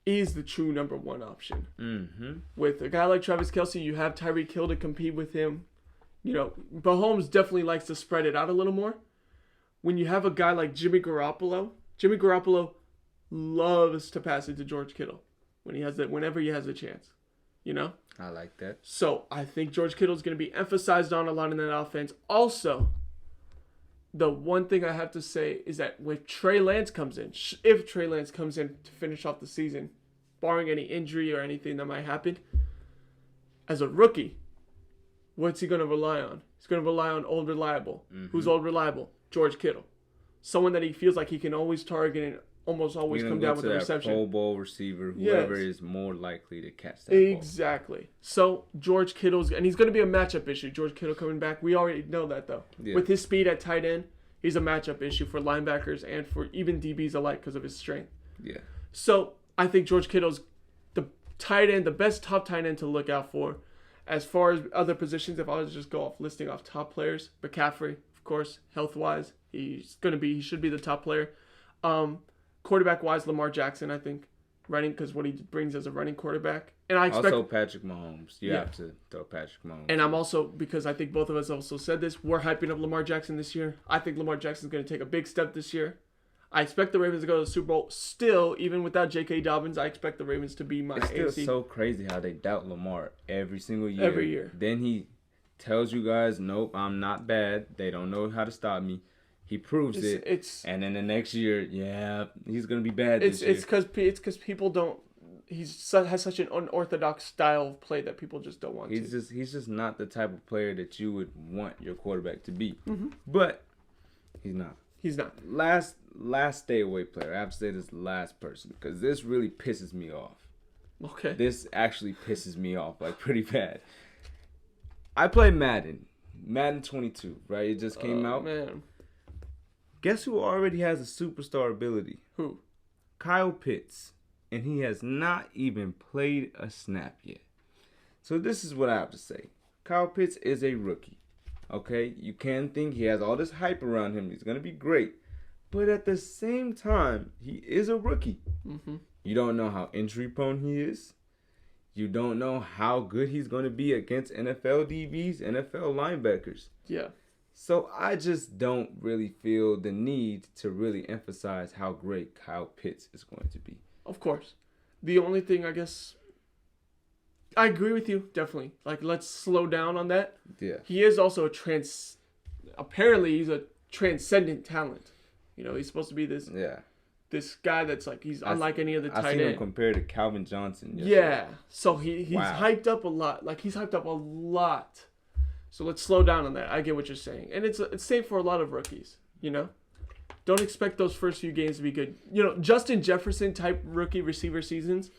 is the true number one option. Mm-hmm. With a guy like Travis Kelce, you have Tyreek Hill to compete with him. Mahomes definitely likes to spread it out a little more. When you have a guy like Jimmy Garoppolo loves to pass it to George Kittle whenever he has a chance. I like that. So I think George Kittle is going to be emphasized on a lot in that offense. Also, the one thing I have to say is that when Trey Lance comes in, if Trey Lance comes in to finish off the season, barring any injury or anything that might happen, as a rookie, what's he going to rely on? He's going to rely on old reliable. Who's old reliable? George Kittle. Someone that he feels like he can always target and almost always come down with a reception. Pro Bowl receiver, whoever is more likely to catch that Exactly. ball. So George Kittle's, and he's going to be a matchup issue. George Kittle coming back. We already know that, though. Yeah. With his speed at tight end, he's a matchup issue for linebackers and for even DBs alike because of his strength. Yeah. So I think George Kittle's the tight end, the best top tight end to look out for. As far as other positions, if I was to just go off listing off top players, McCaffrey, of course, health-wise, he should be the top player. Quarterback-wise, Lamar Jackson, I think, running because what he brings as a running quarterback. And I expect also Patrick Mahomes. You have to throw Patrick Mahomes. And I'm also, because I think both of us also said this, we're hyping up Lamar Jackson this year. I think Lamar Jackson's going to take a big step this year. I expect the Ravens to go to the Super Bowl. Still, even without J.K. Dobbins, I expect the Ravens to be my AFC. It's still so crazy how they doubt Lamar every single year. Every year. Then he tells you guys, nope, I'm not bad. They don't know how to stop me. He proves it. And then the next year, he's going to be bad this year. It's because people don't. He has such an unorthodox style of play that people just don't want He's just not the type of player that you would want your quarterback to be. Mm-hmm. But he's not. He's not. Last stay away player. I have to say this last person because this really pisses me off. Okay. This actually pisses me off like pretty bad. I play Madden 22, right? It just came out. Man. Guess who already has a superstar ability? Who? Kyle Pitts. And he has not even played a snap yet. So this is what I have to say. Kyle Pitts is a rookie. Okay? You can think he has all this hype around him. He's going to be great. But at the same time, he is a rookie. Mm-hmm. You don't know how injury prone he is. You don't know how good he's going to be against NFL DBs, NFL linebackers. Yeah. So I just don't really feel the need to really emphasize how great Kyle Pitts is going to be. Of course. The only thing, I guess, I agree with you, definitely. Like, let's slow down on that. Yeah. He is also apparently he's a transcendent talent. You know, he's supposed to be this guy that's like, he's unlike any other tight end. I've seen him compared to Calvin Johnson. Yeah. So he's hyped up a lot. Like, he's hyped up a lot. So let's slow down on that. I get what you're saying. And it's same for a lot of rookies, you know? Don't expect those first few games to be good. You know, Justin Jefferson type rookie receiver seasons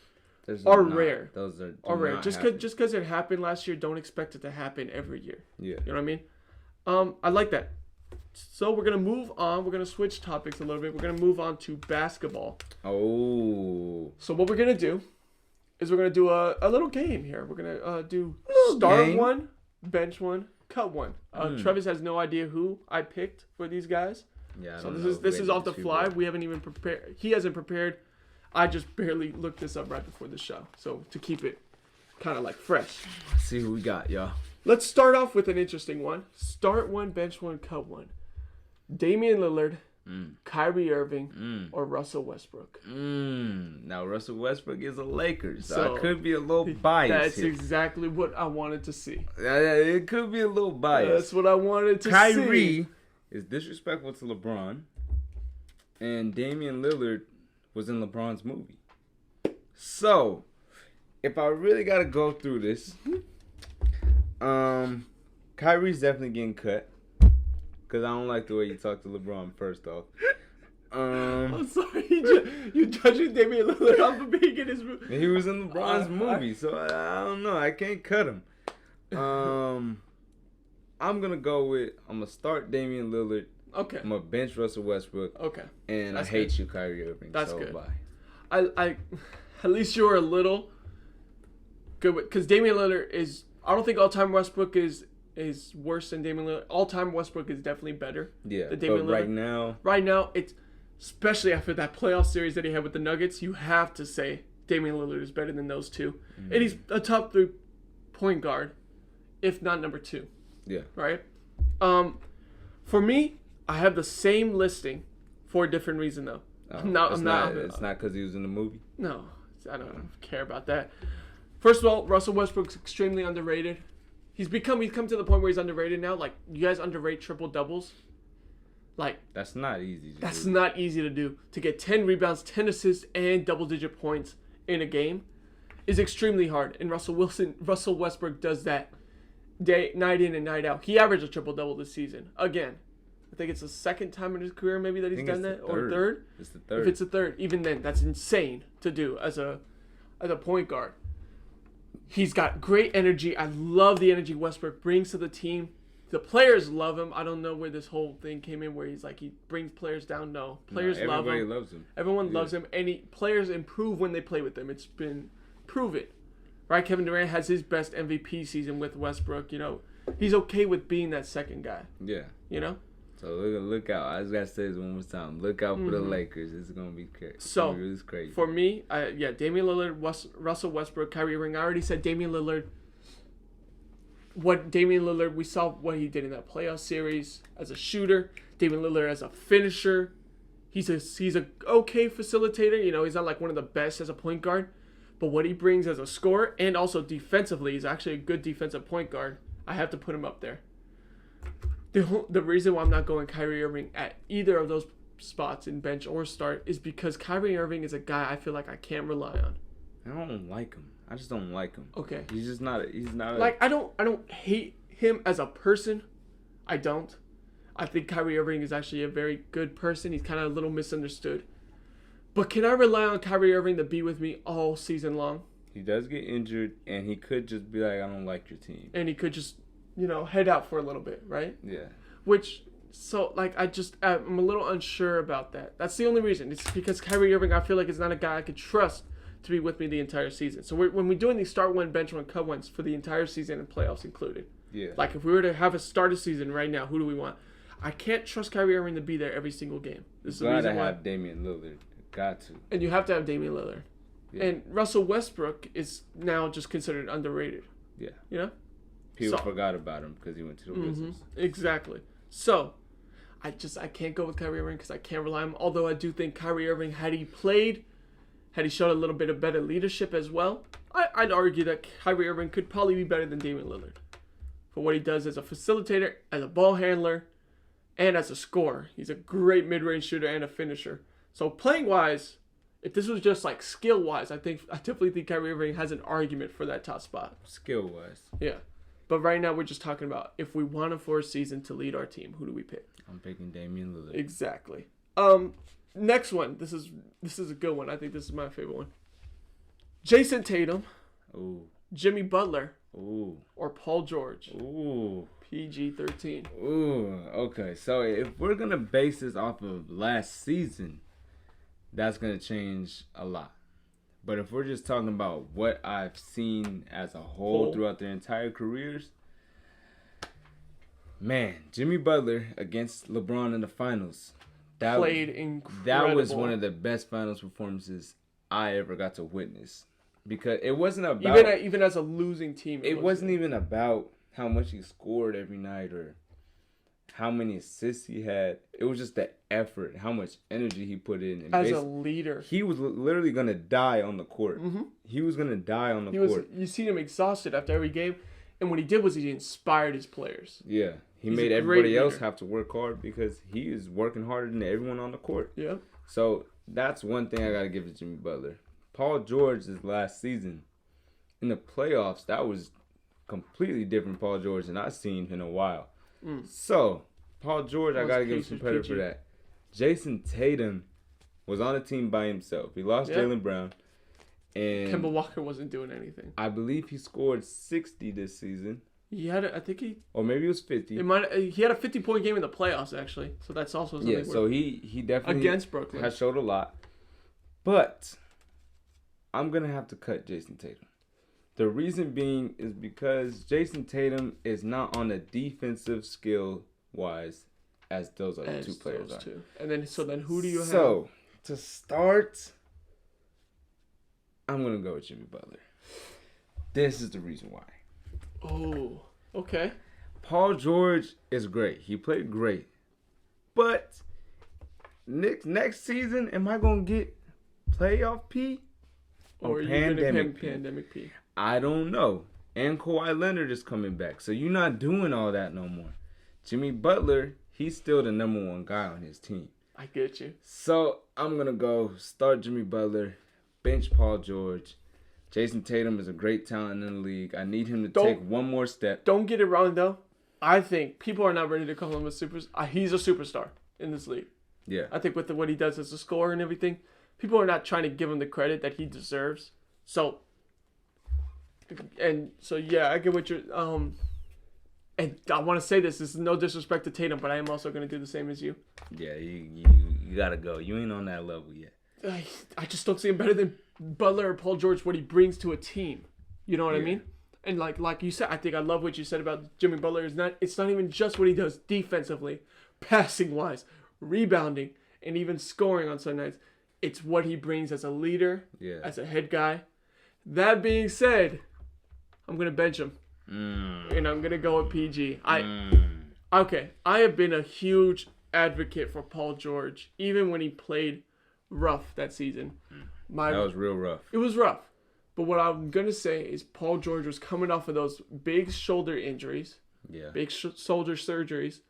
are rare. Those are rare. Just because it happened last year, don't expect it to happen every year. Yeah. You know what I mean? I like that. So we're going to move on. We're going to switch topics a little bit. We're going to move on to basketball. Oh. So what we're going to do is we're going to do a little game here. We're going to do start one, bench one, cut one. Travis has no idea who I picked for these guys. Yeah. So this is off the fly. We haven't even prepared. He hasn't prepared. I just barely looked this up right before the show. So to keep it kind of like fresh. Let's see who we got, y'all. Let's start off with an interesting one. Start one, bench one, cut one. Damian Lillard, Kyrie Irving, or Russell Westbrook. Now Russell Westbrook is a Lakers, so I could be a little biased. That's here. exactly what I wanted to see. It could be a little biased. That's what I wanted to see. Kyrie is disrespectful to LeBron, and Damian Lillard was in LeBron's movie. So, if I really got to go through this, Kyrie's definitely getting cut. Because I don't like the way you talk to LeBron, first off. I'm sorry. You judging Damian Lillard off of being in his movie. He was in LeBron's movie, so I don't know. I can't cut him. I'm going to start Damian Lillard. Okay. I'm going to bench Russell Westbrook. Okay. And I hate you, Kyrie Irving. That's so good. Bye. I at least you were a little good because Damian Lillard is. I don't think all-time Westbrook is worse than Damian Lillard. All-time Westbrook is definitely better. Yeah, than Damian but Lillard. Right now, it's especially after that playoff series that he had with the Nuggets. You have to say Damian Lillard is better than those two, and he's a top 3 point guard, if not number 2. Yeah. Right. For me, I have the same listing for a different reason though. It's not because he was in the movie. No, I don't care about that. First of all, Russell Westbrook's extremely underrated. He's come to the point where he's underrated now. Like, you guys underrate triple doubles. Like, that's not easy. That's not easy to do. To get 10 rebounds, 10 assists, and double-digit points in a game is extremely hard. And Russell Westbrook does that night in and night out. He averaged a triple-double this season. Again, I think it's the second time in his career maybe that he's done that. Or third. It's the third. If it's the third, even then, that's insane to do as a point guard. He's got great energy. I love the energy Westbrook brings to the team. The players love him. I don't know where this whole thing came in where he's like he brings players down. No, players love him. Everybody loves him. Everyone loves him, and players improve when they play with him. It's been proven, right? Kevin Durant has his best MVP season with Westbrook. You know, he's okay with being that second guy. Yeah. You know. So look out. I just gotta say this one more time. Look out for the Lakers. It's gonna be crazy. So it's crazy. For me, Damian Lillard, Russell Westbrook, Kyrie Irving. I already said Damian Lillard. We saw what he did in that playoff series as a shooter. Damian Lillard as a finisher. He's a okay facilitator. You know, he's not like one of the best as a point guard, but what he brings as a scorer and also defensively, he's actually a good defensive point guard. I have to put him up there. The reason why I'm not going Kyrie Irving at either of those spots in bench or start is because Kyrie Irving is a guy I feel like I can't rely on. I don't like him. I just don't like him. Okay. He's just not. I don't hate him as a person. I don't. I think Kyrie Irving is actually a very good person. He's kind of a little misunderstood. But can I rely on Kyrie Irving to be with me all season long? He does get injured, and he could just be like, I don't like your team. And he could just, head out for a little bit, right? Yeah. I'm a little unsure about that. That's the only reason. It's because Kyrie Irving, I feel like, is not a guy I could trust to be with me the entire season. So when we're doing these start one, bench one, cut ones for the entire season and playoffs included. Yeah. Like if we were to have a start of season right now, who do we want? I can't trust Kyrie Irving to be there every single game. This is the reason why. Have Damian Lillard. Got to. And you have to have Damian Lillard. Yeah. And Russell Westbrook is now just considered underrated. Yeah. You know? People forgot about him because he went to the Wizards. Exactly. So, I can't go with Kyrie Irving because I can't rely on him. Although I do think Kyrie Irving, had he showed a little bit of better leadership as well, I'd argue that Kyrie Irving could probably be better than Damian Lillard for what he does as a facilitator, as a ball handler, and as a scorer. He's a great mid-range shooter and a finisher. So playing-wise, if this was just like skill-wise, I definitely think Kyrie Irving has an argument for that top spot. Skill-wise. Yeah. But right now we're just talking about if we want him for a season to lead our team, who do we pick? I'm picking Damian Lillard. Exactly. Next one. This is a good one. I think this is my favorite one. Jason Tatum. Ooh. Jimmy Butler. Ooh. Or Paul George. Ooh. PG-13. Ooh. Okay. So if we're gonna base this off of last season, that's gonna change a lot. But if we're just talking about what I've seen as a whole throughout their entire careers, man, Jimmy Butler against LeBron in the finals. Played incredible. That was one of the best finals performances I ever got to witness. Because it wasn't about... Even as a losing team. It wasn't even about how much he scored every night or how many assists he had. It was just the effort, how much energy he put in. And as a leader. He was literally going to die on the court. Mm-hmm. He was going to die on the court. You see him exhausted after every game. And what he did was he inspired his players. Yeah. He's made everybody else have to work hard because he is working harder than everyone on the court. Yeah. So that's one thing I got to give to Jimmy Butler. Paul George's last season, in the playoffs, that was completely different Paul George than I've seen in a while. So, Paul George, I got to give him some credit for that. Jason Tatum was on a team by himself. He lost Jaylen Brown. And Kemba Walker wasn't doing anything. I believe he scored 60 this season. Or maybe it was 50. He had a 50-point game in the playoffs, actually. So that's also something. Yeah, so he definitely against Brooklyn has showed a lot. But I'm going to have to cut Jason Tatum. The reason being is because Jason Tatum is not on a defensive skill-wise as those other two players are. And then who do you have? So, to start, I'm going to go with Jimmy Butler. This is the reason why. Oh, okay. Paul George is great. He played great. But next season, am I going to get playoff P or pandemic P? I don't know. And Kawhi Leonard is coming back. So you're not doing all that no more. Jimmy Butler, he's still the number one guy on his team. I get you. So I'm going to go start Jimmy Butler, bench Paul George, Jason Tatum is a great talent in the league. I need him to take one more step. Don't get it wrong, though. I think people are not ready to call him a superstar. He's a superstar in this league. Yeah. I think with what he does as a scorer and everything, people are not trying to give him the credit that he deserves. So, yeah, I get what you're. And I want to say this is no disrespect to Tatum, but I am also going to do the same as you. Yeah, you gotta go. You ain't on that level yet. I just don't see him better than Butler or Paul George, what he brings to a team. You know what I mean? And like you said, I think I love what you said about Jimmy Butler. It's not even just what he does defensively, passing wise, rebounding, and even scoring on some nights. It's what he brings as a leader, as a head guy. That being said, I'm gonna bench him, and I'm gonna go with PG. Okay, I have been a huge advocate for Paul George, even when he played rough that season. That was real rough. It was rough. But what I'm going to say is Paul George was coming off of those big shoulder injuries. Yeah. Big shoulder surgeries.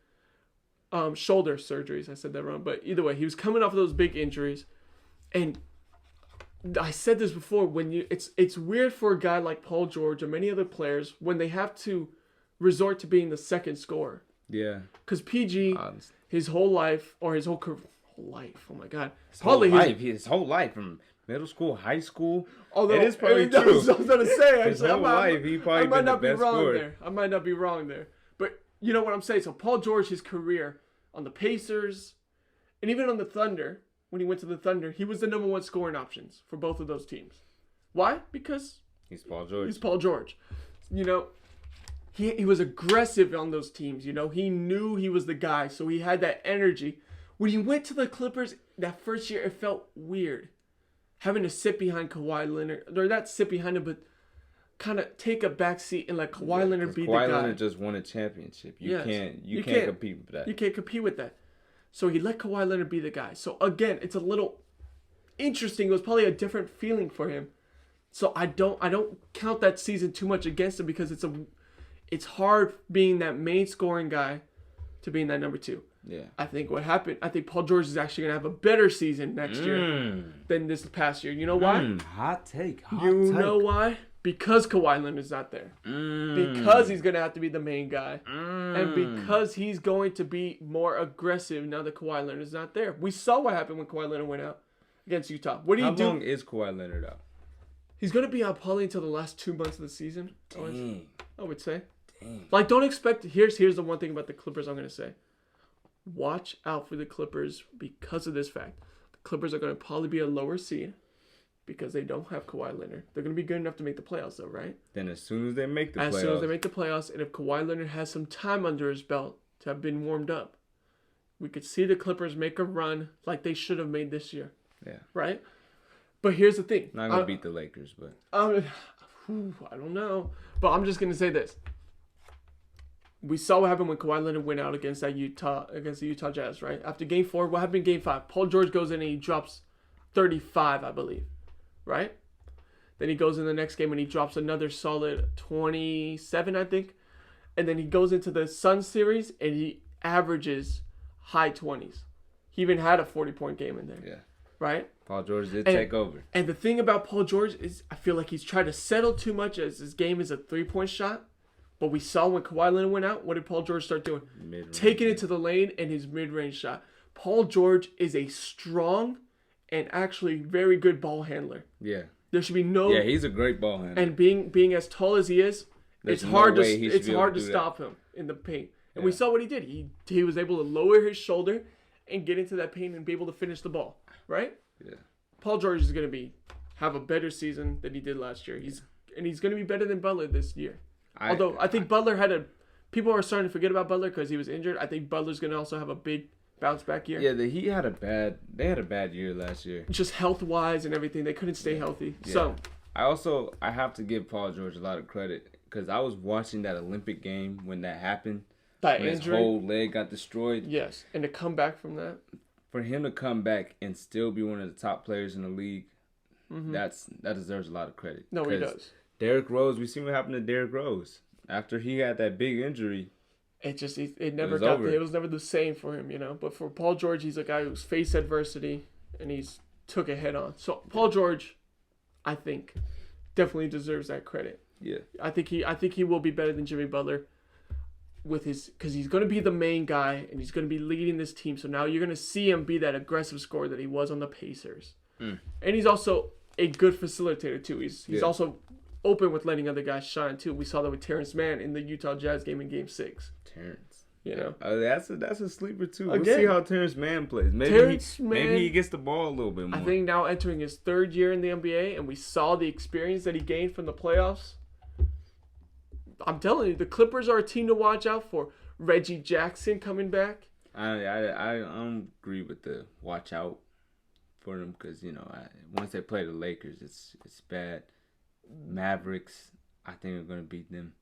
Shoulder surgeries. I said that wrong. But either way, he was coming off of those big injuries. And I said this before. It's weird for a guy like Paul George or many other players when they have to resort to being the second scorer. Yeah. Because PG, his whole life, or his whole life, oh my God. His whole life from middle school, high school. Although it is probably true. I was going to say, his whole life, he probably been the best scorer. I might not be wrong there. But you know what I'm saying? So Paul George, his career on the Pacers, and even on the Thunder, when he went to the Thunder, he was the number one scoring options for both of those teams. Why? Because he's Paul George. He's Paul George. You know, he was aggressive on those teams. You know, he knew he was the guy, so he had that energy. When he went to the Clippers that first year, it felt weird. Having to sit behind Kawhi Leonard, or not sit behind him, but kind of take a back seat and let Kawhi Leonard be the guy. Kawhi Leonard just won a championship. You can't compete with that. You can't compete with that. So he let Kawhi Leonard be the guy. So again, it's a little interesting. It was probably a different feeling for him. So I don't count that season too much against him because it's hard being that main scoring guy to being that number two. Yeah. I think what happened, Paul George is actually going to have a better season next year than this past year. You know why? Hot take. You know why? Because Kawhi Leonard's not there. Because he's going to have to be the main guy. And because he's going to be more aggressive now that Kawhi Leonard's not there. We saw what happened when Kawhi Leonard went out against Utah. What do you do? How long is Kawhi Leonard out? He's going to be out probably until the last 2 months of the season. Dang. I would say. Dang. Like, don't expect... Here's the one thing about the Clippers I'm going to say. Watch out for the Clippers because of this fact. The Clippers are going to probably be a lower seed because they don't have Kawhi Leonard. They're going to be good enough to make the playoffs, though, right? Then as soon as they make the playoffs. As soon as they make the playoffs, and if Kawhi Leonard has some time under his belt to have been warmed up, we could see the Clippers make a run like they should have made this year. Yeah. Right? But here's the thing. Not going to beat the Lakers, but... I don't know. But I'm just going to say this. We saw what happened when Kawhi Leonard went out against the Utah Jazz, right? After Game 4, what happened in Game 5? Paul George goes in and he drops 35, I believe, right? Then he goes in the next game and he drops another solid 27, I think. And then he goes into the Suns series and he averages high 20s. He even had a 40-point game in there. Yeah. Right? Paul George did take over. And the thing about Paul George is I feel like he's tried to settle too much as his game is a three-point shot. But we saw when Kawhi Leonard went out, what did Paul George start doing? Mid-range. Taking it to the lane and his mid-range shot. Paul George is a strong and actually very good ball handler. Yeah. There should be no... Yeah, he's a great ball handler. And being as tall as he is, it's hard to stop him in the paint. And we saw what he did. He was able to lower his shoulder and get into that paint and be able to finish the ball. Right? Yeah. Paul George is going to have a better season than he did last year. He's going to be better than Butler this year. Although I think Butler people are starting to forget about Butler because he was injured. I think Butler's going to also have a big bounce back year. Yeah, they had a bad year last year. Just health wise and everything, they couldn't stay healthy. Yeah. So I have to give Paul George a lot of credit because I was watching that Olympic game when that happened. When injury, his whole leg got destroyed. Yes, and to come back from that. For him to come back and still be one of the top players in the league, that deserves a lot of credit. No, he does. Derrick Rose, we seen what happened to Derrick Rose after he had that big injury. It was never the same for him, you know. But for Paul George, he's a guy who's faced adversity and he's took it head on. So Paul George, I think, definitely deserves that credit. Yeah. I think he will be better than Jimmy Butler because he's going to be the main guy and he's going to be leading this team. So now you're going to see him be that aggressive scorer that he was on the Pacers. And he's also a good facilitator too. He's also open with letting other guys shine too. We saw that with Terrence Mann in the Utah Jazz game in Game 6. Terrence. You know, that's a sleeper too. Again, we'll see how Terrence Mann plays. Maybe he gets the ball a little bit more. I think now entering his third year in the NBA, and we saw the experience that he gained from the playoffs. I'm telling you, the Clippers are a team to watch out for. Reggie Jackson coming back. I don't agree with the watch out for them because once they play the Lakers, it's bad. Mavericks, I think are going to beat them.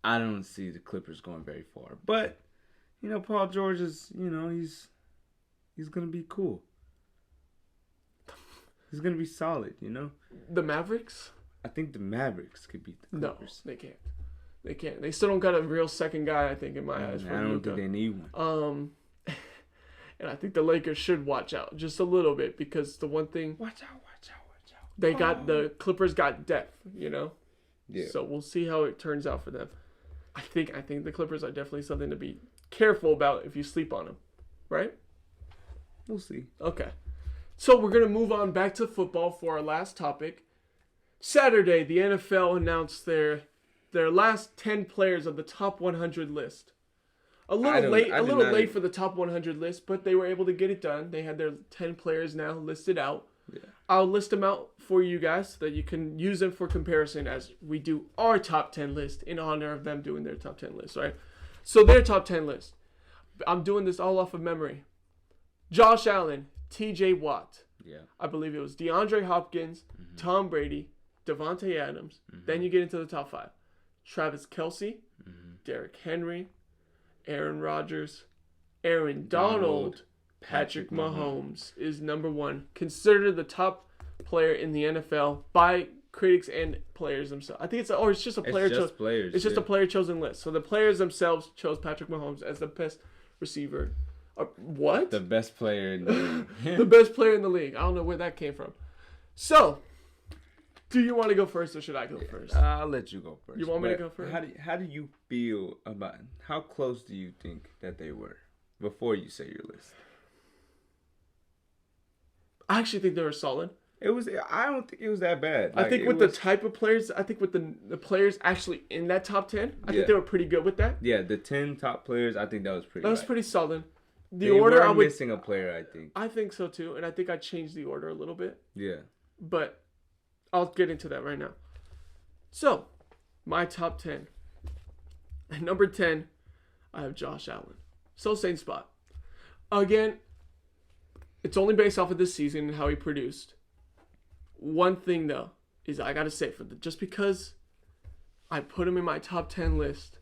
I don't see the Clippers going very far. But, Paul George is, he's going to be cool. He's going to be solid, The Mavericks? I think the Mavericks could beat the Clippers. No, they can't. They can't. They still don't got a real second guy, I think, in my eyes. I don't think they need one. And I think the Lakers should watch out just a little bit because the one thing... Watch out. The Clippers got depth, Yeah. So we'll see how it turns out for them. I think the Clippers are definitely something to be careful about if you sleep on them, right? We'll see. Okay. So we're going to move on back to football for our last topic. Saturday, the NFL announced their last 10 players of the top 100 list. A little late for the top 100 list, but they were able to get it done. They had their 10 players now listed out. Yeah. I'll list them out for you guys so that you can use them for comparison as we do our top 10 list in honor of them doing their top 10 list, right? So their top 10 list. I'm doing this all off of memory. Josh Allen, T.J. Watt. Yeah. I believe it was DeAndre Hopkins, Tom Brady, Devontae Adams. Then you get into the top 5. Travis Kelce, Derrick Henry, Aaron Rodgers, Aaron Donald, Patrick Mahomes is number 1. Considered the top player in the NFL by critics and players themselves. I think it's just a player. It's just a player chosen list. So the players themselves chose Patrick Mahomes as the best receiver. What? The best player in the league. The best player in the league. I don't know where that came from. So, do you want to go first or should I go first? I'll let you go first. You want me to go first? How do you feel about how close do you think that they were before you say your list? I actually think they were solid. I don't think it was that bad. I think with the type of players, I think with the players actually in that top 10, I think they were pretty good with that. Yeah, the 10 top players, I think that was pretty. That was pretty solid. The order, I was missing a player, I think. I think so too, and I think I changed the order a little bit. Yeah. But I'll get into that right now. So, my top 10. At number 10, I have Josh Allen. So same spot. Again, it's only based off of this season and how he produced. One thing though is I gotta say just because I put him in my top 10 list,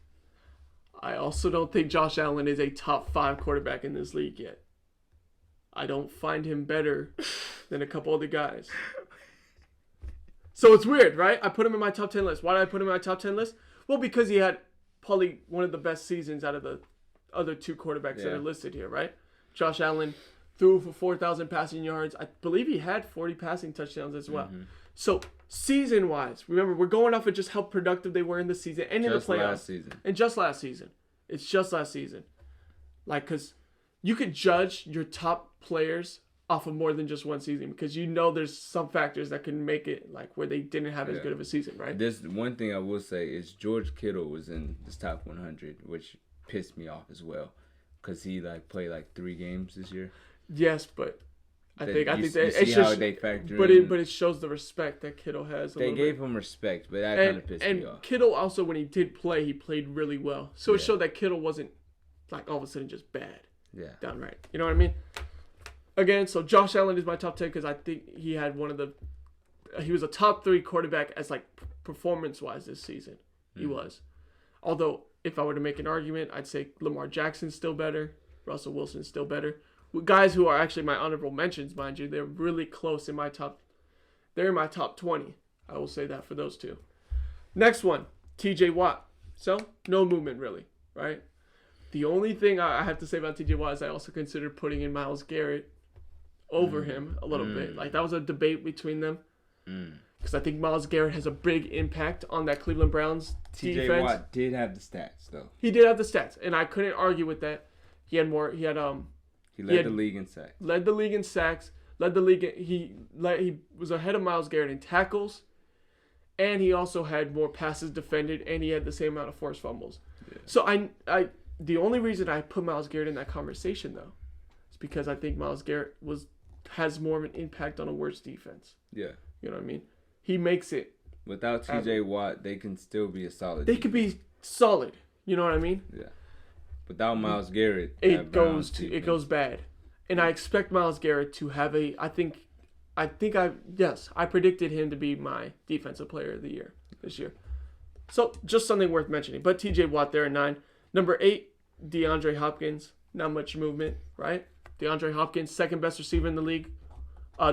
I also don't think Josh Allen is a top 5 quarterback in this league yet. I don't find him better than a couple other guys. So it's weird, right? I put him in my top 10 list. Why did I put him in my top 10 list? Well, because he had probably one of the best seasons out of the other 2 quarterbacks that are listed here, right? Josh Allen threw for 4,000 passing yards. I believe he had 40 passing touchdowns as well. So season-wise, remember, we're going off of just how productive they were in the season and in the playoffs. And just last season. It's just last season. Like, because you could judge your top players off of more than just one season because there's some factors that can make it like where they didn't have as good of a season, right? This one thing I will say is George Kittle was in this top 100, which pissed me off as well because he played 3 games this year. Yes, but I think how they factor but in. But it shows the respect that Kittle has. They gave him respect, but that kind of pissed me off. And Kittle also, when he did play, he played really well. So it showed that Kittle wasn't all of a sudden just bad. Yeah. Downright. You know what I mean? Again, so Josh Allen is my top 10 because I think he had he was a top 3 quarterback as performance-wise this season. He was. Although, if I were to make an argument, I'd say Lamar Jackson's still better. Russell Wilson's still better. Guys who are actually my honorable mentions, mind you, they're really close in my top. They're in my top 20. I will say that for those 2. Next one, T.J. Watt. So, no movement really, right? The only thing I have to say about T.J. Watt is I also considered putting in Myles Garrett over him a little bit. That was a debate between them. because I think Myles Garrett has a big impact on that Cleveland Browns defense. T.J. Watt did have the stats, though. He did have the stats, and I couldn't argue with that. He led the league in sacks. Led the league in sacks. Led the league. He was ahead of Myles Garrett in tackles, and he also had more passes defended, and he had the same amount of forced fumbles. Yeah. So the only reason I put Myles Garrett in that conversation, though, is because I think Myles Garrett has more of an impact on a worse defense. Yeah. You know what I mean? He makes it. Without T.J. Watt, they can still be a solid They could be solid. You know what I mean? Yeah. Without Myles Garrett, it goes bad. And I expect Myles Garrett to have I predicted him to be my defensive player of the year this year. So just something worth mentioning. But T.J. Watt there at 9. Number 8, DeAndre Hopkins. Not much movement, right? DeAndre Hopkins, second best receiver in the league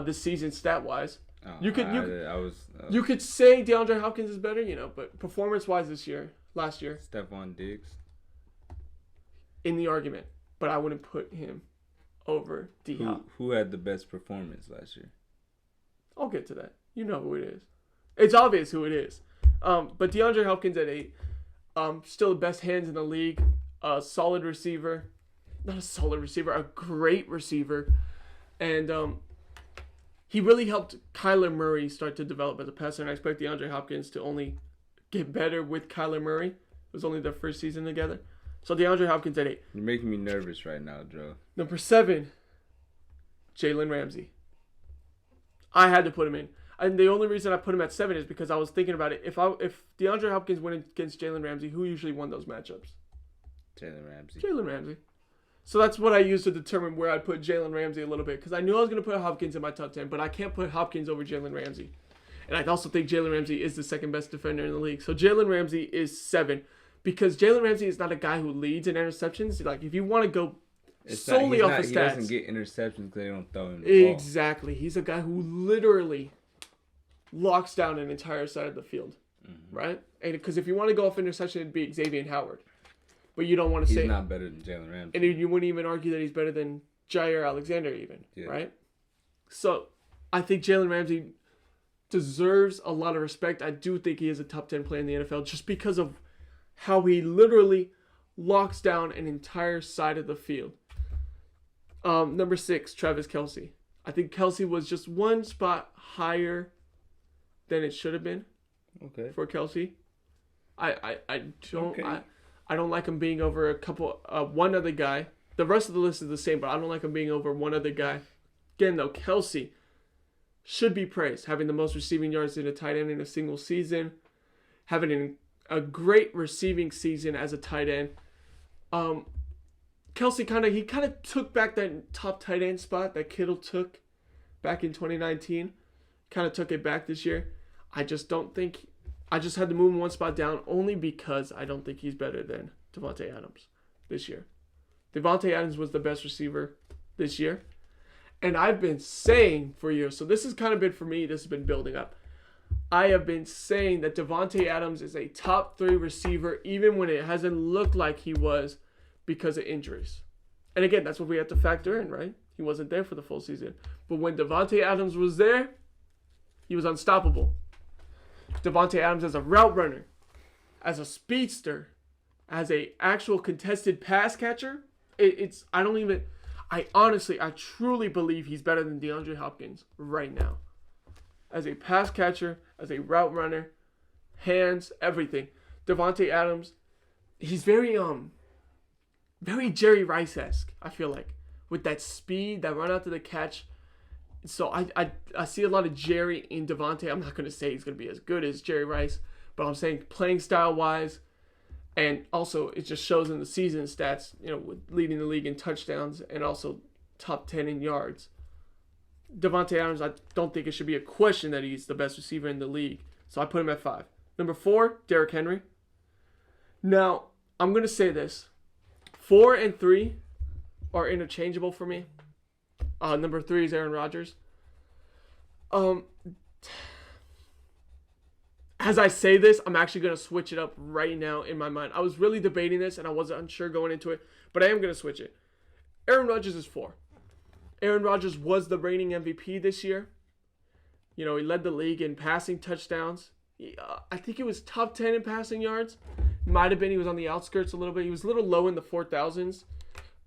this season stat-wise. You could say DeAndre Hopkins is better, but performance-wise last year. Stephon Diggs. In the argument, but I wouldn't put him over D-Hop. Who had the best performance last year? I'll get to that. You know who it is. It's obvious who it is. But DeAndre Hopkins at 8. Still the best hands in the league. A solid receiver. Not a solid receiver, a great receiver. And he really helped Kyler Murray start to develop as a passer. And I expect DeAndre Hopkins to only get better with Kyler Murray. It was only their first season together. So DeAndre Hopkins at 8. You're making me nervous right now, Joe. Number 7, Jalen Ramsey. I had to put him in. And the only reason I put him at 7 is because I was thinking about it. If DeAndre Hopkins went against Jalen Ramsey, who usually won those matchups? Jalen Ramsey. So that's what I used to determine where I'd put Jalen Ramsey a little bit. Because I knew I was going to put Hopkins in my top 10. But I can't put Hopkins over Jalen Ramsey. And I also think Jalen Ramsey is the second best defender in the league. So Jalen Ramsey is 7. Because Jalen Ramsey is not a guy who leads in interceptions. Like, if you want to go solely off his stats. He doesn't get interceptions because they don't throw him the ball. Exactly. He's a guy who literally locks down an entire side of the field. Mm-hmm. Right? And because if you want to go off interception, it'd be Xavier Howard. But you don't want to say... He's not better than Jalen Ramsey. And you wouldn't even argue that he's better than Jair Alexander even. Yeah. Right? So, I think Jalen Ramsey deserves a lot of respect. I do think he is a top 10 player in the NFL just because of how he literally locks down an entire side of the field. Number 6, Travis Kelce. I think Kelce was just one spot higher than it should have been. Okay. For Kelce. I don't like him being over one other guy. The rest of the list is the same, but I don't like him being over one other guy. Again, though, Kelce should be praised, having the most receiving yards in a tight end in a single season, having a great receiving season as a tight end. Kelce kind of took back that top tight end spot that Kittle took back in 2019. Kind of took it back this year. I just had to move him one spot down only because I don't think he's better than Davante Adams this year. Davante Adams was the best receiver this year. And I've been saying for years, so this has kind of been for me, this has been building up. I have been saying that Davante Adams is a top 3 receiver even when it hasn't looked like he was because of injuries. And again, that's what we have to factor in, right? He wasn't there for the full season. But when Davante Adams was there, he was unstoppable. Davante Adams as a route runner, as a speedster, as a actual contested pass catcher, I truly believe he's better than DeAndre Hopkins right now. As a pass catcher, as a route runner, hands, everything. Davante Adams, he's very Jerry Rice-esque, I feel like. With that speed, that run out to the catch. So I see a lot of Jerry in Davante. I'm not going to say he's going to be as good as Jerry Rice, but I'm saying playing style-wise, and also it just shows in the season stats, with leading the league in touchdowns and also top 10 in yards. Davante Adams, I don't think it should be a question that he's the best receiver in the league. So I put him at 5. Number 4, Derrick Henry. Now, I'm going to say this. 4 and 3 are interchangeable for me. Number 3 is Aaron Rodgers. As I say this, I'm actually going to switch it up right now in my mind. I was really debating this and I wasn't unsure going into it, but I am going to switch it. Aaron Rodgers is 4. Aaron Rodgers was the reigning MVP this year. You know, he led the league in passing touchdowns. I think he was top 10 in passing yards. Might have been. He was on the outskirts a little bit. He was a little low in the 4,000s.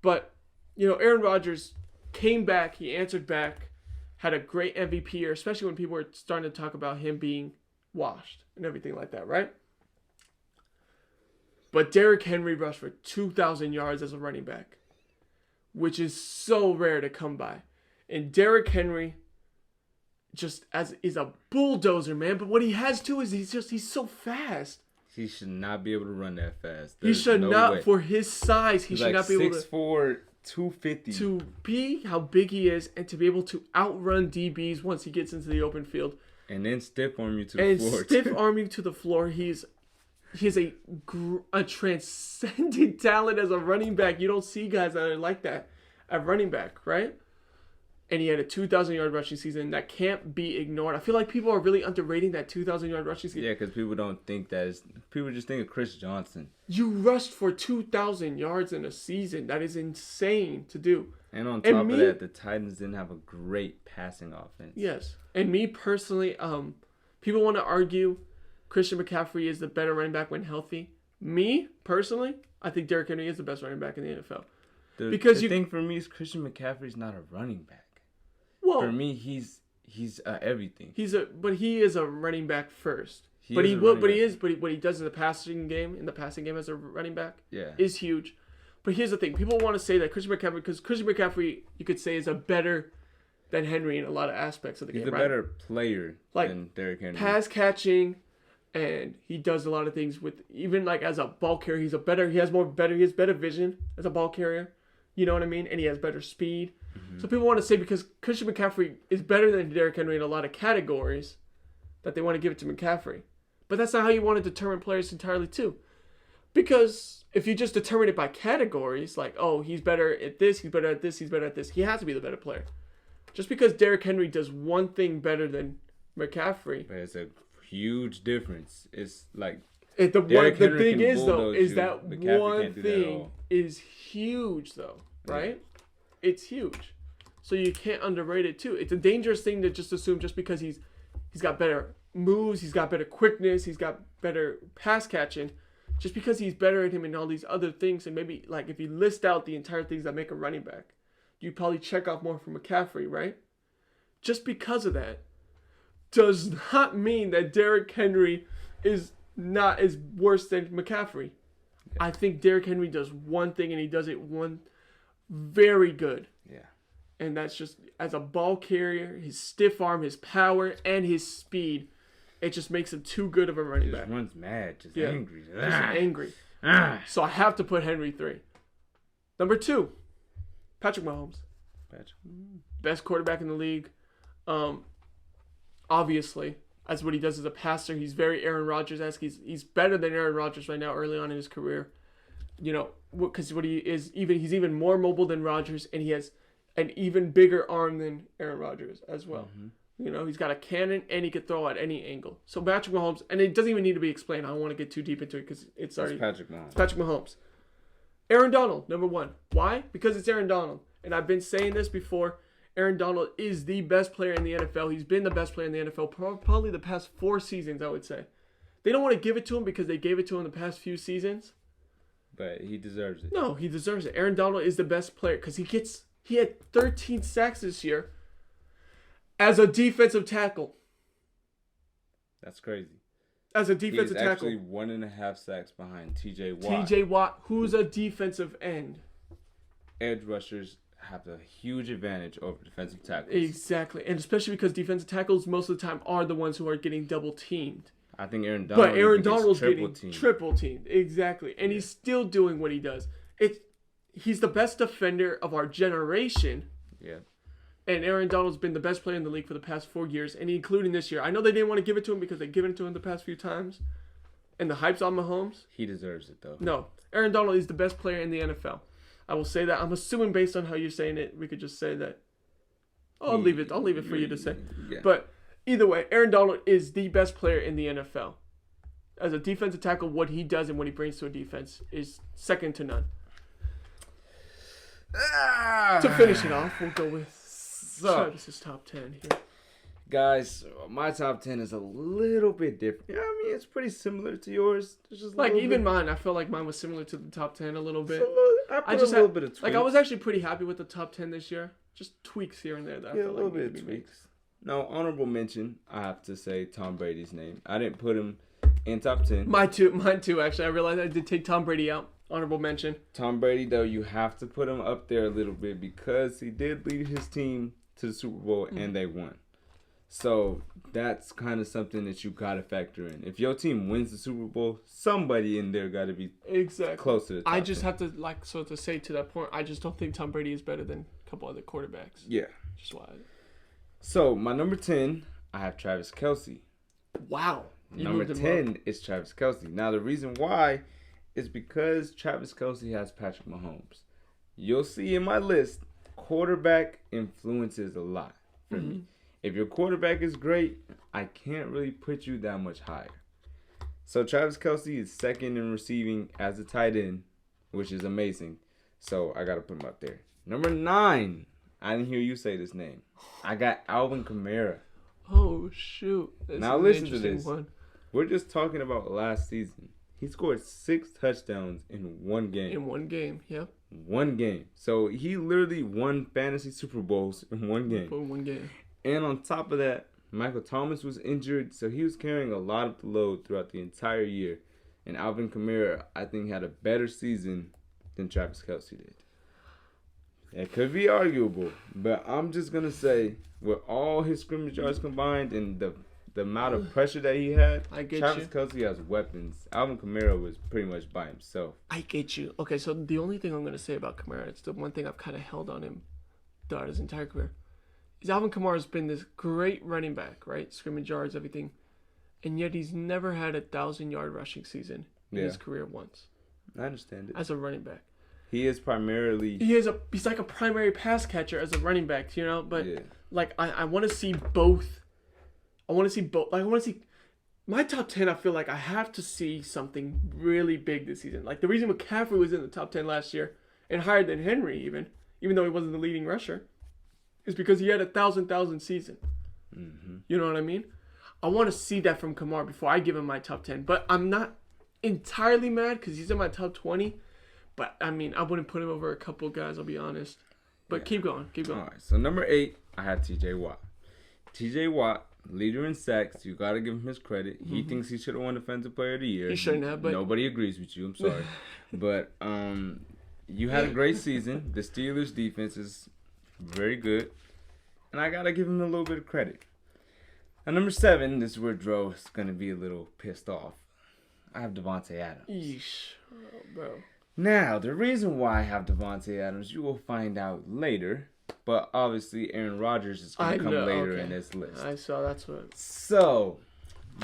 But, you know, Aaron Rodgers came back. He answered back. Had a great MVP year, especially when people were starting to talk about him being washed and everything like that, right? But Derrick Henry rushed for 2,000 yards as a running back, which is so rare to come by. And Derrick Henry is a bulldozer, man. But what he has too is he's so fast. He should not be able to run that fast. He should not, for his size, he should not be able to. 6'4", 250. To be how big he is and to be able to outrun DBs once he gets into the open field. And then stiff arm you to the floor. And stiff arm you to the floor. He is a transcendent talent as a running back. You don't see guys that are like that at running back, right? And he had a 2,000-yard rushing season that can't be ignored. I feel like people are really underrating that 2,000-yard rushing season. Yeah, because people don't think that is. People just think of Chris Johnson. You rushed for 2,000 yards in a season. That is insane to do. And on top of that, the Titans didn't have a great passing offense. Yes. And me personally, people want to argue Christian McCaffrey is the better running back when healthy. Me, personally, I think Derrick Henry is the best running back in the NFL. The thing for me is Christian McCaffrey's not a running back. Well, for me, he's everything. But he is a running back first. What he does in the passing game as a running back, is huge. But here's the thing: people want to say that Christian McCaffrey, you could say, is a better than Henry in a lot of aspects of the game. He's a better player than Derrick Henry. Pass catching, and he does a lot of things with even like as a ball carrier. He has better vision as a ball carrier. You know what I mean? And he has better speed. Mm-hmm. So people want to say because Christian McCaffrey is better than Derrick Henry in a lot of categories, that they want to give it to McCaffrey. But that's not how you want to determine players entirely too. Because if you just determine it by categories, like, oh, he's better at this, he's better at this, he's better at this, he has to be the better player. Just because Derrick Henry does one thing better than McCaffrey. But it's a huge difference. It's like the thing is though, is that one thing is huge though, right? Yeah. It's huge. So you can't underrate it too. It's a dangerous thing to just assume just because he's got better moves, he's got better quickness, he's got better pass catching, just because he's better at him in all these other things. And maybe like if you list out the entire things that make a running back, you probably check off more from McCaffrey, right? Just because of that does not mean that Derrick Henry is worse than McCaffrey. Yeah. I think Derrick Henry does one thing and he does it very good. Yeah. And that's just as a ball carrier, his stiff arm, his power, and his speed. It just makes him too good of a running back. Runs mad, angry. Just angry. So I have to put Henry 3. Number 2, Patrick Mahomes. Best quarterback in the league. Obviously, that's what he does as a passer. He's very Aaron Rodgers-esque. He's better than Aaron Rodgers right now early on in his career. You know, because he's even more mobile than Rodgers, and he has an even bigger arm than Aaron Rodgers as well. Mm-hmm. You know, he's got a cannon, and he can throw at any angle. So Patrick Mahomes, and it doesn't even need to be explained. I don't want to get too deep into it because it's already... Patrick Mahomes. It's Patrick Mahomes. Aaron Donald, number 1. Why? Because it's Aaron Donald. And I've been saying this before. Aaron Donald is the best player in the NFL. He's been the best player in the NFL probably the past 4 seasons, I would say. They don't want to give it to him because they gave it to him the past few seasons. But he deserves it. No, he deserves it. Aaron Donald is the best player because he had 13 sacks this year as a defensive tackle. That's crazy. As a defensive tackle. He's actually 1.5 sacks behind T.J. Watt. T.J. Watt, who's a defensive end. Edge rushers have a huge advantage over defensive tackles. Exactly. And especially because defensive tackles most of the time are the ones who are getting double teamed. I think Aaron Donald's getting triple teamed. Exactly. And he's still doing what he does. He's the best defender of our generation. Yeah. And Aaron Donald's been the best player in the league for the past 4 years, and including this year. I know they didn't want to give it to him because they've given it to him the past few times. And the hype's on Mahomes. He deserves it, though. No. Aaron Donald is the best player in the NFL. I will say that. I'm assuming based on how you're saying it, we could just say that. I'll leave it for you to say. Yeah. But either way, Aaron Donald is the best player in the NFL. As a defensive tackle, what he does and what he brings to a defense is second to none. To finish it off, we'll go with Travis's top 10 here. Guys, my top 10 is a little bit different. Yeah, I mean, it's pretty similar to yours. It's just like even mine, I felt like mine was similar to the top 10 a little bit. I just had a little bit of tweaks. Like I was actually pretty happy with the top 10 this year. Just tweaks here and there that I felt a little like bit of tweaks. No, honorable mention. I have to say Tom Brady's name. I didn't put him in top 10. Mine too. Actually, I realized I did take Tom Brady out. Honorable mention. Tom Brady, though, you have to put him up there a little bit because he did lead his team to the Super Bowl and they won. So that's kind of something that you got to factor in. If your team wins the Super Bowl, somebody in there got to be close to the top I just 10. have to say to that point, I just don't think Tom Brady is better than a couple other quarterbacks. Yeah. Just why. So my number 10, I have Travis Kelce. Wow. Number 10 is Travis Kelce. Now the reason why is because Travis Kelce has Patrick Mahomes. You'll see in my list, quarterback influences a lot for me. If your quarterback is great, I can't really put you that much higher. So Travis Kelce is second in receiving as a tight end, which is amazing. So I got to put him up there. Number 9, I didn't hear you say this name. I got Alvin Kamara. Oh, shoot. Now listen to this. We're just talking about last season. He scored 6 touchdowns in one game. In one game, yep. One game. So he literally won fantasy Super Bowls in one game. For one game. And on top of that, Michael Thomas was injured, so he was carrying a lot of the load throughout the entire year. And Alvin Kamara, I think, had a better season than Travis Kelce did. It could be arguable, but I'm just going to say, with all his scrimmage yards combined and the amount of pressure that he had, Travis Kelce has weapons. Alvin Kamara was pretty much by himself. I get you. Okay, so the only thing I'm going to say about Kamara, it's the one thing I've kind of held on him throughout his entire career, is Alvin Kamara's been this great running back, right? Scrimmage yards, everything. And yet he's never had 1,000-yard rushing season in his career once. I understand it. As a running back. He is primarily... He's like a primary pass catcher as a running back, you know? But, like, I want to see both. I want to see both. Like, I want to see... My top 10, I feel like I have to see something really big this season. Like, the reason McCaffrey was in the top 10 last year, and higher than Henry even though he wasn't the leading rusher, is because he had 1,000 season. Mm-hmm. You know what I mean? I want to see that from Kamara before I give him my top 10. But I'm not entirely mad because he's in my top 20. But, I mean, I wouldn't put him over a couple guys, I'll be honest. But keep going. All right, so number 8, I had T.J. Watt. T.J. Watt, leader in sacks. You got to give him his credit. He thinks he should have won Defensive Player of the Year. He shouldn't have, but... Nobody agrees with you. I'm sorry. But you had a great season. The Steelers' defense is very good. And I got to give him a little bit of credit. And number 7, this is where Dro is going to be a little pissed off. I have Devontae Adams. Yeesh. Oh, bro. Now, the reason why I have Devontae Adams, you will find out later. But obviously, Aaron Rodgers is going to come later in this list. I saw that's what. So,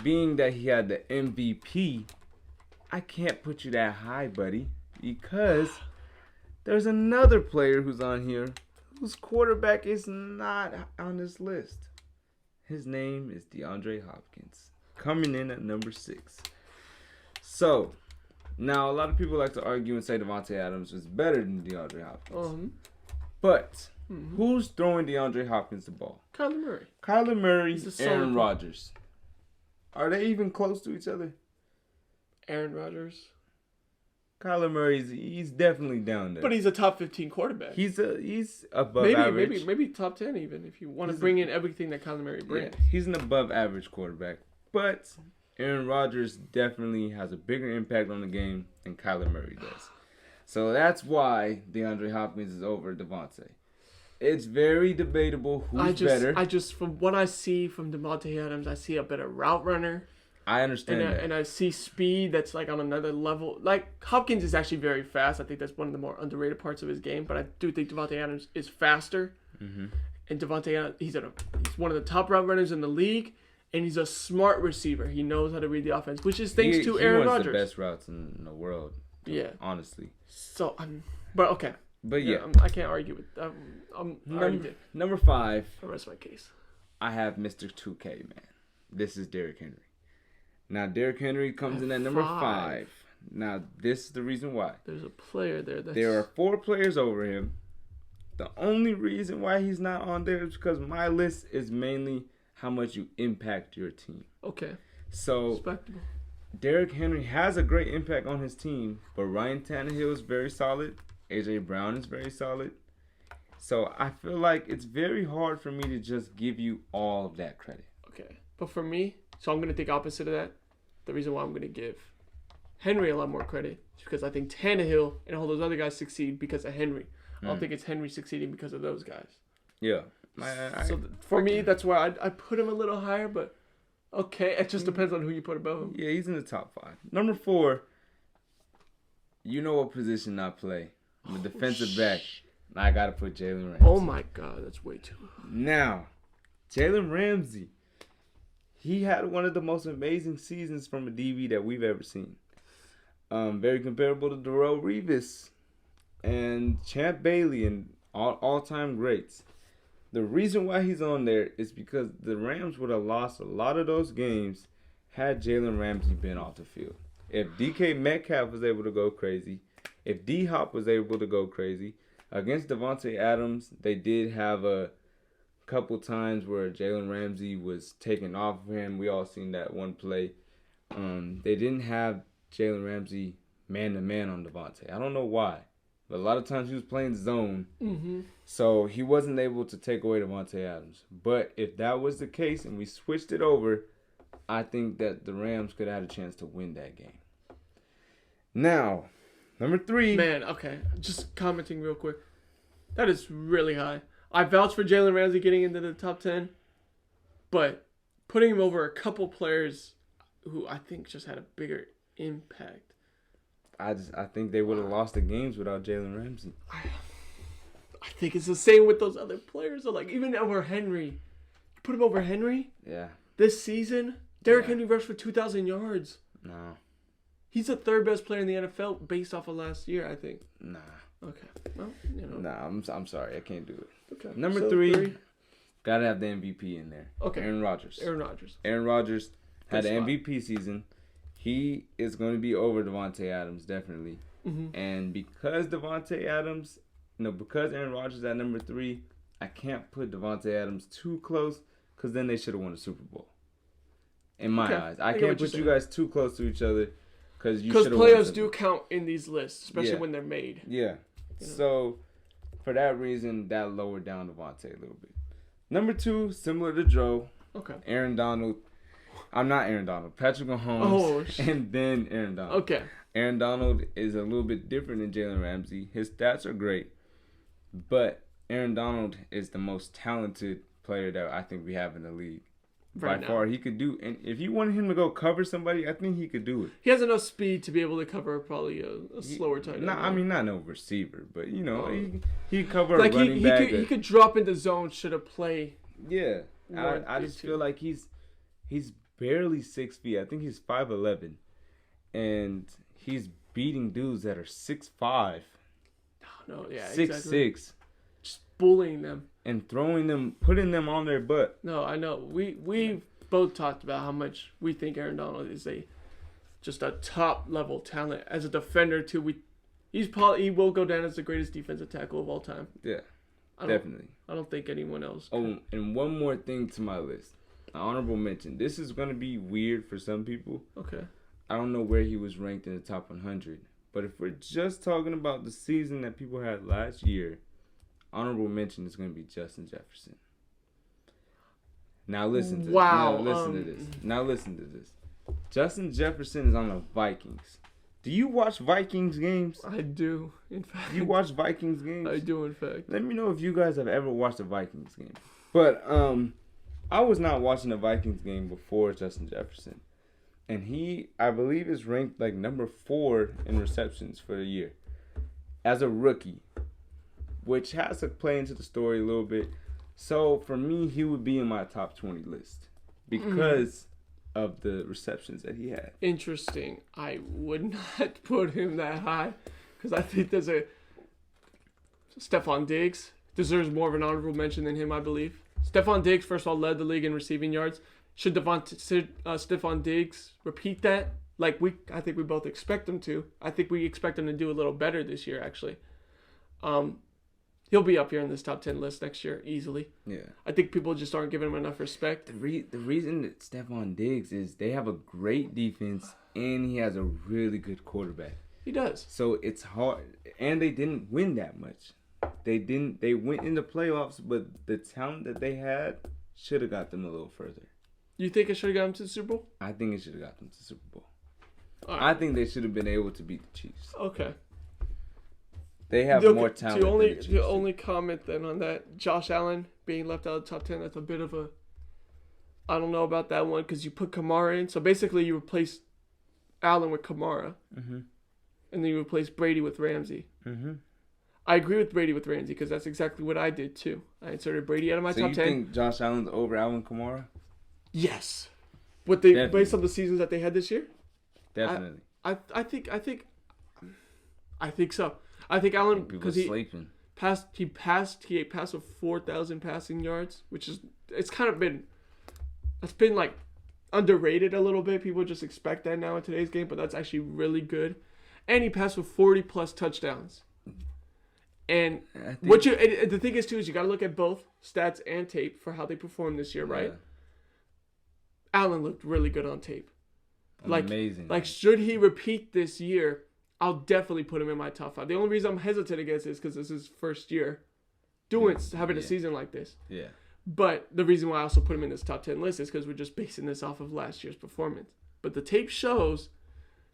being that he had the MVP, I can't put you that high, buddy. Because there's another player who's on here whose quarterback is not on this list. His name is DeAndre Hopkins, coming in at number 6. So, now a lot of people like to argue and say Devontae Adams is better than DeAndre Hopkins. But who's throwing DeAndre Hopkins the ball? Kyler Murray. Kyler Murray, Aaron Rodgers. Are they even close to each other? Aaron Rodgers. Kyler Murray, he's definitely down there. But he's a top 15 quarterback. He's above average. Maybe top 10 even, if you want to bring in everything that Kyler Murray brings. Yeah, he's an above average quarterback. But Aaron Rodgers definitely has a bigger impact on the game than Kyler Murray does. So that's why DeAndre Hopkins is over Devontae. It's very debatable who's better. From what I see from Devontae Adams, I see a better route runner. I understand that. And I see speed that's like on another level. Like, Hopkins is actually very fast. I think that's one of the more underrated parts of his game. But I do think Devontae Adams is faster. Mm-hmm. And Devontae Adams, he's one of the top route runners in the league. And he's a smart receiver. He knows how to read the offense, which is thanks to Aaron Rodgers. He runs the best routes in the world. Yeah. Honestly. So, but okay. But yeah. I can't argue with Number 5. I rest my case. I have Mr. 2K, man. This is Derrick Henry. Now, Derrick Henry comes in at number 5. Now, this is the reason why. There's a player there. There are 4 players over him. The only reason why he's not on there is because my list is mainly how much you impact your team. Okay. So Respectable. Derrick Henry has a great impact on his team, but Ryan Tannehill is very solid. AJ Brown is very solid. So I feel like it's very hard for me to just give you all of that credit. Okay. But for me, so I'm going to take opposite of that. The reason why I'm going to give Henry a lot more credit is because I think Tannehill and all those other guys succeed because of Henry. I don't think it's Henry succeeding because of those guys. Yeah. For me, that's why I put him a little higher, but okay. It just depends on who you put above him. Yeah, he's in the top 5. Number 4, you know what position I play. I'm a defensive back. I got to put Jalen Ramsey. Oh, my God. That's way too low. Now, Jalen Ramsey, he had one of the most amazing seasons from a DB that we've ever seen. Very comparable to Darrelle Revis and Champ Bailey and all-time greats. The reason why he's on there is because the Rams would have lost a lot of those games had Jalen Ramsey been off the field. If DK Metcalf was able to go crazy, if D-Hop was able to go crazy, against Devontae Adams, they did have a couple times where Jalen Ramsey was taken off of him. We all seen that one play. They didn't have Jalen Ramsey man-to-man on Devontae. I don't know why. But a lot of times he was playing zone. Mm-hmm. So he wasn't able to take away Devontae Adams. But if that was the case and we switched it over, I think that the Rams could have had a chance to win that game. Now, number 3. Man, okay. Just commenting real quick. That is really high. I vouch for Jalen Ramsey getting into the top 10. But putting him over a couple players who I think just had a bigger impact. I think they would have lost the games without Jalen Ramsey. I think it's the same with those other players. So like even over Henry, you put him over Henry. Yeah. This season, Derrick Henry rushed for 2,000 yards. No. He's the 3rd best player in the NFL based off of last year, I think. Nah. Okay. Well, you know. Nah, I'm sorry, I can't do it. Okay. Number So 3, gotta have the MVP in there. Okay. Aaron Rodgers. Aaron Rodgers had an MVP season. He is going to be over Devontae Adams, definitely. Mm-hmm. And because Aaron Rodgers is at number 3, I can't put Devontae Adams too close because then they should have won the Super Bowl. In my eyes. I can't put you guys too close to each other because you should have won. Because players do count in these lists, especially when they're made. Yeah. You know? So, for that reason, that lowered down Devontae a little bit. Number 2, similar to Joe. Okay. Aaron Donald. I'm not Aaron Donald. Patrick Mahomes, and then Aaron Donald. Okay. Aaron Donald is a little bit different than Jalen Ramsey. His stats are great, but Aaron Donald is the most talented player that I think we have in the league. By far, he could do. And if you wanted him to go cover somebody, I think he could do it. He has enough speed to be able to cover probably a slower tight end. Not no receiver, but he cover a running back. He could drop into zone should a play. Yeah, I just feel like he's barely 6 feet. I think he's 5'11", and he's beating dudes that are 6'5". No, yeah, 6'6". Exactly. Just bullying them and throwing them, putting them on their butt. No, I know. We both talked about how much we think Aaron Donald is just a top level talent as a defender too. He will go down as the greatest defensive tackle of all time. Yeah, definitely. I don't think anyone else. Oh, and one more thing to my list. An honorable mention. This is going to be weird for some people. Okay. I don't know where he was ranked in the top 100. But if we're just talking about the season that people had last year, honorable mention is going to be Justin Jefferson. Now listen to Now listen to this. Justin Jefferson is on the Vikings. Do you watch Vikings games? I do, in fact. You watch Vikings games? I do, in fact. Let me know if you guys have ever watched a Vikings game. But I was not watching a Vikings game before Justin Jefferson. And he, I believe, is ranked like number 4 in receptions for the year as a rookie, which has to play into the story a little bit. So for me, he would be in my top 20 list because of the receptions that he had. Interesting. I would not put him that high because I think there's Stephon Diggs deserves more of an honorable mention than him, I believe. Stephon Diggs, first of all, led the league in receiving yards. Should Stephon Diggs repeat that? I think we both expect him to. I think we expect him to do a little better this year, actually. He'll be up here in this top 10 list next year easily. Yeah. I think people just aren't giving him enough respect. The reason that Stephon Diggs is they have a great defense and he has a really good quarterback. He does. So it's hard, and they didn't win that much. They went into playoffs, but the talent that they had should have got them a little further. You think it should have got him to the Super Bowl? I think it should have got them to the Super Bowl. Right. I think they should have been able to beat the Chiefs. Okay. They have more talent than the Chiefs. The only comment then on that, Josh Allen being left out of the top 10, that's a bit of a... I don't know about that one because you put Kamara in. So basically you replace Allen with Kamara. Mm-hmm. And then you replace Brady with Ramsey. Mm-hmm. I agree with Brady with Ramsey because that's exactly what I did too. I inserted Brady out of my top 10. So you think Josh Allen's over Alvin Kamara? Yes. Based on the seasons that they had this year? Definitely. I think so. I think Allen, because he passed with 4,000 passing yards, which is it's been like underrated a little bit. People just expect that now in today's game, but that's actually really good. And he passed with 40 plus touchdowns. And the thing is too is you got to look at both stats and tape for how they performed this year, right? Yeah. Allen looked really good on tape. Amazing. Like should he repeat this year, I'll definitely put him in my top 5. The only reason I'm hesitant against it is because this is his first year having a season like this. Yeah. But the reason why I also put him in this top 10 list is because we're just basing this off of last year's performance. But the tape shows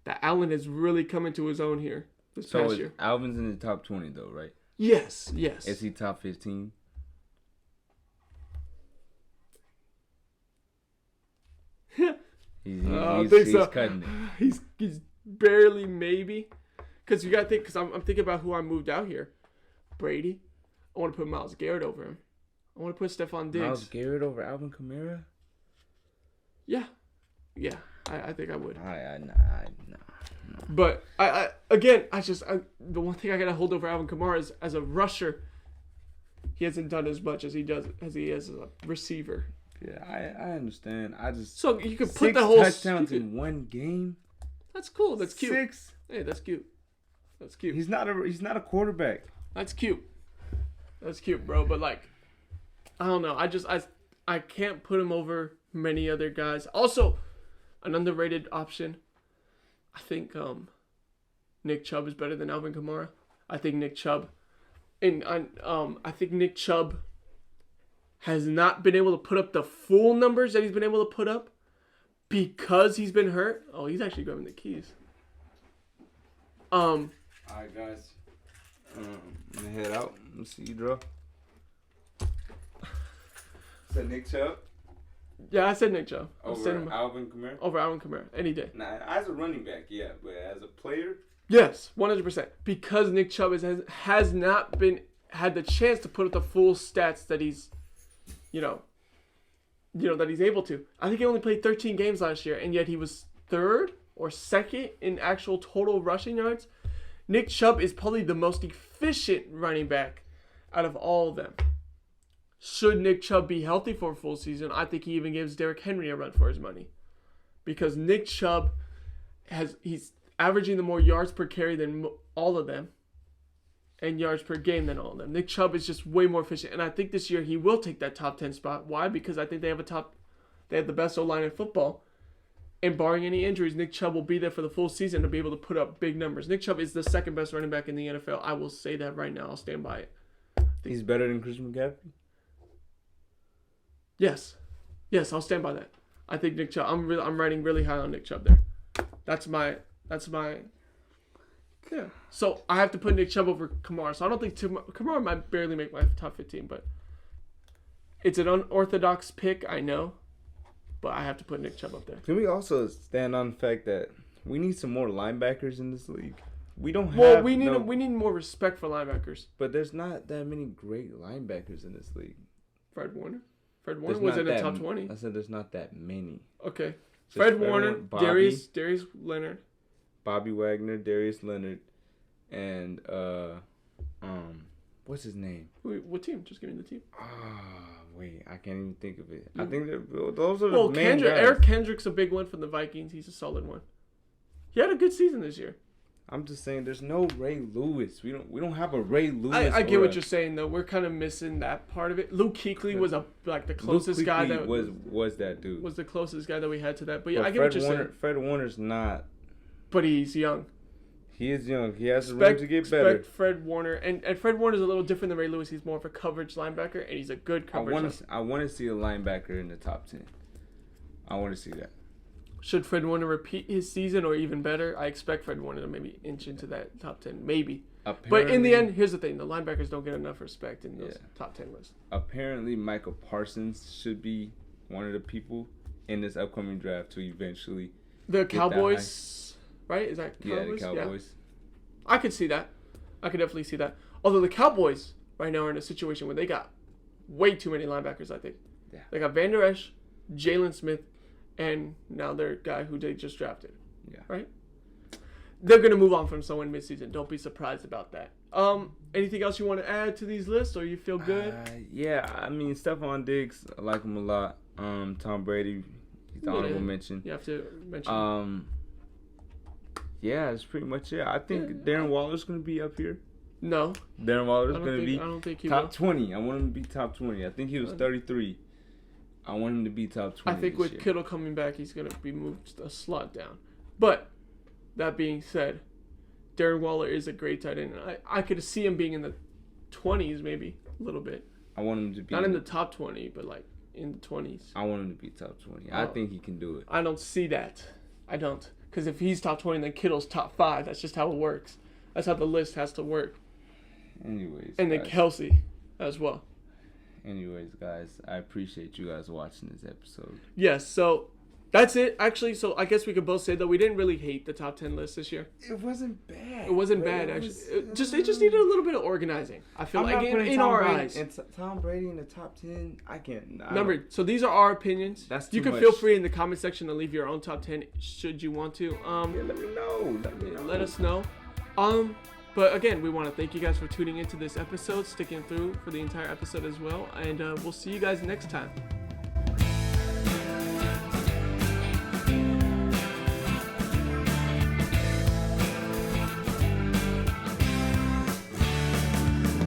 that Allen has really come into his own here this past year. Alvin's in the top 20 though, right? Yes. Is he top 15? He's cutting it. He's barely maybe. Because you got to think, because I'm thinking about who I moved out here. Brady. I want to put Myles Garrett over him. I want to put Stephon Diggs. Myles Garrett over Alvin Kamara? Yeah. I think I would. No. But the one thing I gotta hold over Alvin Kamara is as a rusher, he hasn't done as much as he is a receiver. Yeah, I understand. So you could put the whole 6 touchdowns in one game. That's cool. That's cute. 6. Hey, that's cute. That's cute. He's not a quarterback. That's cute. That's cute, bro. But like, I don't know. I can't put him over many other guys. Also, an underrated option. I think Nick Chubb is better than Alvin Kamara. I think Nick Chubb has not been able to put up the full numbers that he's been able to put up because he's been hurt. Oh, he's actually grabbing the keys. All right, guys. I'm gonna head out. Let's see you draw. Is that Nick Chubb? Yeah, I said Nick Chubb. Over Alvin Kamara? Over Alvin Kamara, any day. Nah, as a running back, yeah, but as a player? Yes, 100%. Because Nick Chubb has not had the chance to put up the full stats that he's, that he's able to. I think he only played 13 games last year, and yet he was third or second in actual total rushing yards. Nick Chubb is probably the most efficient running back out of all of them. Should Nick Chubb be healthy for a full season, I think he even gives Derrick Henry a run for his money. Because Nick Chubb he's averaging the more yards per carry than all of them. And yards per game than all of them. Nick Chubb is just way more efficient. And I think this year he will take that top 10 spot. Why? Because I think they have the best O-line in football. And barring any injuries, Nick Chubb will be there for the full season to be able to put up big numbers. Nick Chubb is the second best running back in the NFL. I will say that right now. I'll stand by it. He's better than Christian McCaffrey? Yes, I'll stand by that. I think Nick Chubb. I'm writing really high on Nick Chubb there. That's my. Yeah. So I have to put Nick Chubb over Kamara. So I don't think Kamara might barely make my top 15, but it's an unorthodox pick. I know, but I have to put Nick Chubb up there. Can we also stand on the fact that we need some more linebackers in this league? We don't have. Well, we need more respect for linebackers. But there's not that many great linebackers in this league. Fred Warner was in the top 20. I said there's not that many. Okay. Fred Warner, Darius Leonard. Bobby Wagner, Darius Leonard, and what's his name? Wait, what team? Just give me the team. Wait, I can't even think of it. I think those are the main guys. Eric Kendrick's a big one from the Vikings. He's a solid one. He had a good season this year. I'm just saying, there's no Ray Lewis. We don't have a Ray Lewis. I get what you're saying though. We're kind of missing that part of it. Luke Kuechly was the closest guy that was that dude. Was the closest guy that we had to that. But yeah, I get what you're saying. Fred Warner's not. But he's young. He is young. He has room to get better. Fred Warner, and Fred Warner's a little different than Ray Lewis. He's more of a coverage linebacker, and he's a good coverage. I want to see a linebacker in the top 10. I want to see that. Should Fred Warner repeat his season or even better? I expect Fred Warner to maybe inch into that top 10, maybe. But in the end, here's the thing. The linebackers don't get enough respect in those top 10 lists. Apparently, Michael Parsons should be one of the people in this upcoming draft to eventually the Cowboys, right? Is that Cowboys? Yeah, the Cowboys. Yeah. I could see that. I could definitely see that. Although the Cowboys right now are in a situation where they got way too many linebackers, I think. Yeah. They got Van Der Esch, Jalen Smith, and now their guy who they just drafted. Yeah. Right? They're going to move on from someone midseason. Don't be surprised about that. Anything else you want to add to these lists, or you feel good? Yeah, I mean, Stephon Diggs, I like him a lot. Tom Brady, he's the honorable mention. You have to mention. Yeah, that's pretty much it. I think Darren Waller's going to be up here. No. Darren Waller's going to be I don't think he top 20. I want him to be top 20. I think he was 33. I want him to be top 20. I think with Kittle coming back, he's going to be moved a slot down. But that being said, Darren Waller is a great tight end. I could see him being in the 20s maybe a little bit. I want him to be not in the top 20, but like in the 20s. I want him to be top 20. I think he can do it. I don't see that. I don't. Because if he's top 20, then Kittle's top 5. That's just how it works. That's how the list has to work. Anyways. And then Kelsey as well. Anyways, guys, I appreciate you guys watching this episode. Yes, so that's it. Actually, so I guess we could both say that we didn't really hate the top 10 list this year. It wasn't bad. It wasn't bad, actually. It just needed a little bit of organizing. I feel like in our eyes. And Tom Brady in the top 10, I can't. Remember, so these are our opinions. That's too You can much. Feel free in the comment section to leave your own top 10 should you want to. Let me know. Let us know. But again, we want to thank you guys for tuning into this episode, sticking through for the entire episode as well. And we'll see you guys next time.